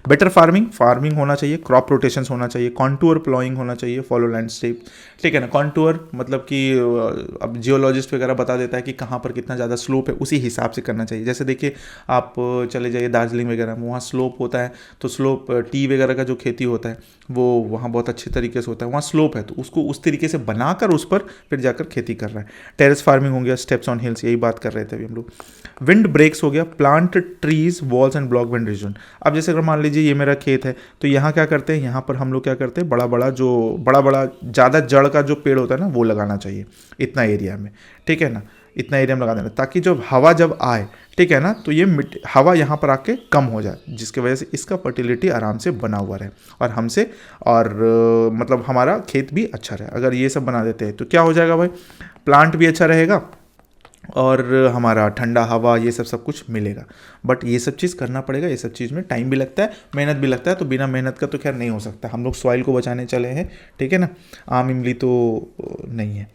A: बेटर फार्मिंग होना चाहिए, क्रॉप रोटेशंस होना चाहिए, कॉन्टूर प्लॉइंग होना चाहिए, फॉलो लैंडस्केप, ठीक है ना। कॉन्टूर मतलब कि अब जियोलॉजिस्ट वगैरह बता देता है कि कहाँ पर कितना ज़्यादा स्लोप है, उसी हिसाब से करना चाहिए। जैसे देखिए आप चले जाइए दार्जिलिंग वगैरह में, वहाँ स्लोप होता है, तो स्लोप टी वगैरह का जो खेती होता है वो वहाँ बहुत अच्छे तरीके से होता है, वहाँ स्लोप है तो उसको उस तरीके से बनाकर उस पर फिर जाकर खेती कर रहा है। टेरेस फार्मिंग हो गया, स्टेप्स ऑन हिल्स, यही बात कर रहे थे अभी हम लोग। विंड ब्रेक्स हो गया, plant trees walls and block wind region. अब जैसे अगर मान लीजिए ये मेरा खेत है, तो यहाँ क्या करते हैं, यहाँ पर हम लोग क्या करते हैं, बड़ा बड़ा ज़्यादा जड़ का जो पेड़ होता है ना वो लगाना चाहिए इतना एरिया में, ठीक है ना, इतना एरिया में लगा देना ताकि जब हवा जब आए, ठीक है ना, तो ये हवा यहाँ पर आके कम हो जाए, जिसकी वजह से इसका फर्टिलिटी आराम से बना हुआ रहे और हमसे और मतलब हमारा खेत भी अच्छा रहे। अगर ये सब बना देते हैं तो क्या हो जाएगा भाई, प्लांट भी अच्छा रहेगा और हमारा ठंडा हवा ये सब कुछ मिलेगा। बट ये सब चीज़ करना पड़ेगा, ये सब चीज़ में टाइम भी लगता है, मेहनत भी लगता है, तो बिना मेहनत का तो खैर नहीं हो सकता। हम लोग सॉइल को बचाने चले हैं, ठीक है ना, आम इमली तो नहीं है।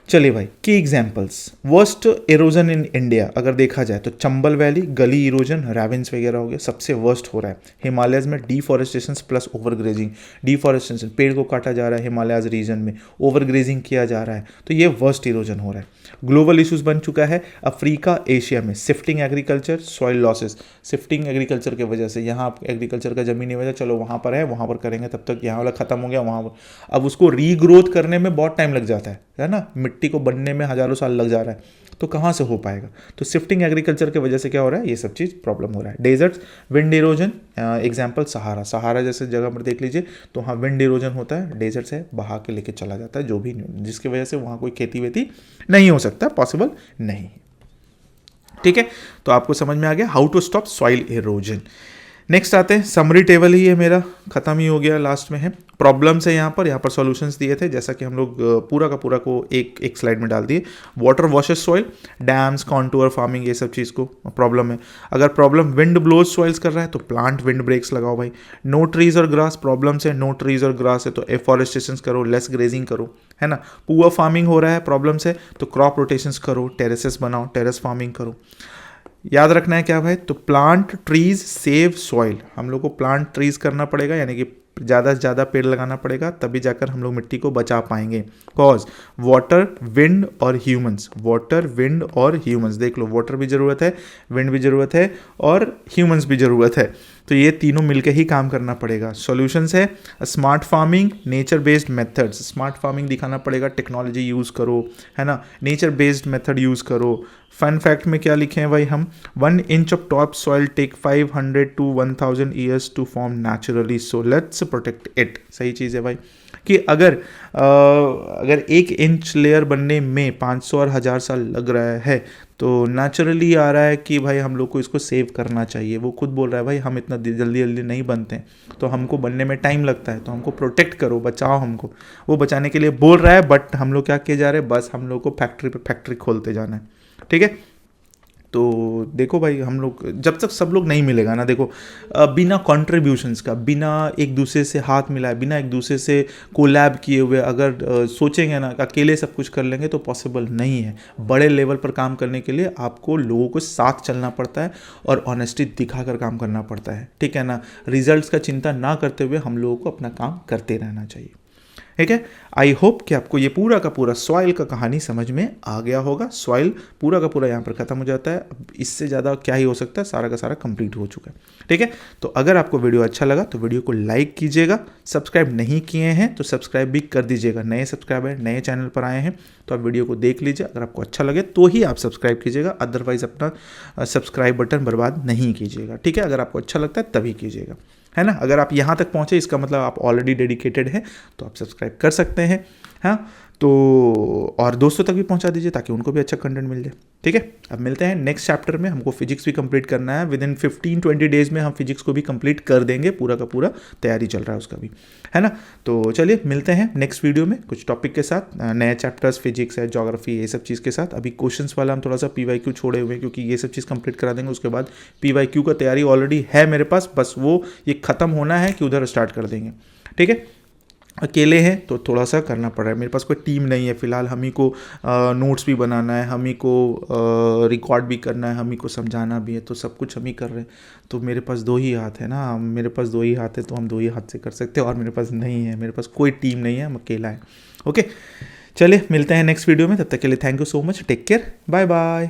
A: चलिए भाई, की examples. Worst halogen in India अगर देखा जाए तो चंबल वैली, गली इरोजन, रैविन्स वगैरह हो गया, सबसे वर्स्ट हो रहा है। हिमालयज में डिफॉरेस्टेशन प्लस ओवरग्रेजिंग, डिफॉरेस्टेशन पेड़ को काटा जा रहा है हिमालयज रीजन में, ओवरग्रेजिंग किया जा रहा है, तो ये वर्स्ट इरोजन हो रहा है। ग्लोबल इश्यूज बन चुका है अफ्रीका एशिया में, shifting agriculture, soil losses, shifting agriculture की वजह से यहाँ एग्रीकल्चर का ज़मीन नहीं वजह, चलो वहाँ पर है वहाँ पर करेंगे, तब तक यहाँ वाला ख़त्म हो गया वहाँ पर, अब उसको रीग्रोथ करने में बहुत टाइम लग जाता है ना, मिट्टी को बनने में हज़ारों साल लग जा रहा है, तो कहाँ से हो पाएगा। तो शिफ्टिंग एग्रीकल्चर की वजह से क्या हो रहा है, ये सब चीज़ प्रॉब्लम हो रहा है। डेजर्ट्स, विंड इरोजन, एग्जाम्पल सहारा जैसे जगह पर देख लीजिए, तो हाँ विंड इरोजन होता है, डेजर्ट्स है बहा के लेके चला जाता है जो भी, जिसकी वजह से वहाँ कोई खेती वेती नहीं हो सकता, पॉसिबल नहीं। ठीक है, तो आपको समझ में आ गया how to stop soil erosion. Next आते हैं, समरी टेबल ही है मेरा, खत्म ही हो गया, लास्ट में है प्रॉब्लम्स है, यहाँ पर सॉल्यूशंस दिए थे, जैसा कि हम लोग पूरा का पूरा को एक स्लाइड में डाल दिए। Water washes soil, dams, contour farming, ये सब चीज़ को प्रॉब्लम है। अगर प्रॉब्लम विंड ब्लोज सॉइल्स कर रहा है तो प्लांट विंड ब्रेक्स लगाओ भाई। नो ट्रीज और ग्रास, प्रॉब्लम्स है, नो ट्रीज और ग्रास है तो एफॉरेस्टेशन करो, लेस ग्रेजिंग करो, है ना। पुअर फार्मिंग हो रहा है, प्रॉब्लम्स है तो क्रॉप रोटेशंस करो, टेरेसेस बनाओ, टेरेस फार्मिंग करो। याद रखना है क्या भाई, तो प्लांट ट्रीज सेव सॉइल, हम लोग को प्लांट ट्रीज करना पड़ेगा, यानी कि ज़्यादा से ज़्यादा पेड़ लगाना पड़ेगा, तभी जाकर हम लोग मिट्टी को बचा पाएंगे। कॉज वाटर, विंड और ह्यूमंस, वाटर, विंड और ह्यूमंस, देख लो वाटर भी ज़रूरत है, विंड भी ज़रूरत है और ह्यूमंस भी ज़रूरत है, तो ये तीनों मिलकर ही काम करना पड़ेगा। सॉल्यूशंस है smart farming, nature based methods, smart farming दिखाना पड़ेगा, टेक्नोलॉजी यूज़ करो, है ना, नेचर बेस्ड मेथड यूज़ करो। फन फैक्ट में क्या लिखे हैं भाई हम, 1 inch of top soil take 500 to 1000 years to form naturally, so let's protect it. सही चीज़ है भाई, कि अगर 1 इंच लेयर बनने में 500 और 1000 साल लग रहा है, तो नेचुरली आ रहा है कि भाई हम लोग को इसको सेव करना चाहिए। वो खुद बोल रहा है भाई हम इतना जल्दी जल्दी नहीं बनते हैं, तो हमको बनने में टाइम लगता है, तो हमको प्रोटेक्ट करो, बचाओ हमको। वो बचाने के लिए बोल रहा है, बट हम लोग क्या किए जा रहे हैं, बस हम लोग को फैक्ट्री पे फैक्ट्री खोलते जाना है। ठीक है, तो देखो भाई हम लोग जब तक सब लोग नहीं मिलेगा ना, देखो बिना कंट्रीब्यूशंस का, बिना एक दूसरे से हाथ मिलाए, बिना एक दूसरे से कोलैब किए हुए अगर सोचेंगे ना कि अकेले सब कुछ कर लेंगे, तो पॉसिबल नहीं है। बड़े लेवल पर काम करने के लिए आपको लोगों को साथ चलना पड़ता है और ऑनेस्टी दिखाकर काम करना पड़ता है। ठीक है ना, रिजल्ट्स का चिंता ना करते हुए हम लोगों को अपना काम करते रहना चाहिए। ठीक है, आई होप कि आपको ये पूरा का पूरा सॉइल का कहानी समझ में आ गया होगा। सॉइल पूरा का पूरा यहाँ पर ख़त्म हो जाता है, अब इससे ज़्यादा क्या ही हो सकता है, सारा का सारा कंप्लीट हो चुका है। ठीक है, तो अगर आपको वीडियो अच्छा लगा तो वीडियो को लाइक कीजिएगा, सब्सक्राइब नहीं किए हैं तो सब्सक्राइब भी कर दीजिएगा। नए सब्सक्राइबर नए चैनल पर आए हैं तो आप वीडियो को देख लीजिए, अगर आपको अच्छा लगे तो ही आप सब्सक्राइब कीजिएगा, अदरवाइज़ अपना सब्सक्राइब बटन बर्बाद नहीं कीजिएगा। ठीक है, अगर आपको अच्छा लगता है तभी कीजिएगा, है ना। अगर आप यहाँ तक पहुँचे इसका मतलब आप ऑलरेडी डेडिकेटेड हैं, तो आप सब्सक्राइब कर सकते हैं। हाँ, तो और दोस्तों तक भी पहुँचा दीजिए ताकि उनको भी अच्छा कंटेंट मिल जाए। ठीक है, अब मिलते हैं नेक्स्ट चैप्टर में। हमको फिजिक्स भी कंप्लीट करना है, विद इन 15-20 डेज़ में हम फिजिक्स को भी कंप्लीट कर देंगे, पूरा का पूरा तैयारी चल रहा है उसका भी, है ना। तो चलिए मिलते हैं नेक्स्ट वीडियो में कुछ टॉपिक के साथ, नए चैप्टर्स फिजिक्स है, ज्योग्राफी, ये सब चीज़ के साथ। अभी क्वेश्चंस वाला हम थोड़ा सा PYQ छोड़े हुए हैं, क्योंकि ये सब चीज़ कंप्लीट करा देंगे, उसके बाद PYQ का तैयारी ऑलरेडी है मेरे पास, बस वो ये ख़त्म होना है कि उधर स्टार्ट कर देंगे। ठीक है, अकेले हैं तो थोड़ा सा करना पड़ रहा है, मेरे पास कोई टीम नहीं है फिलहाल, हम ही को नोट्स भी बनाना है, हम ही को रिकॉर्ड भी करना है, हम ही को समझाना भी है, तो सब कुछ हम ही कर रहे हैं। तो मेरे पास 2 ही हाथ है ना, मेरे पास 2 ही हाथ है, तो हम 2 ही हाथ से कर सकते हैं, और मेरे पास नहीं है, मेरे पास कोई टीम नहीं है, हम अकेला है। ओके, चलिए मिलते हैं नेक्स्ट वीडियो में, तब तक के लिए thank you so much, take care, bye bye.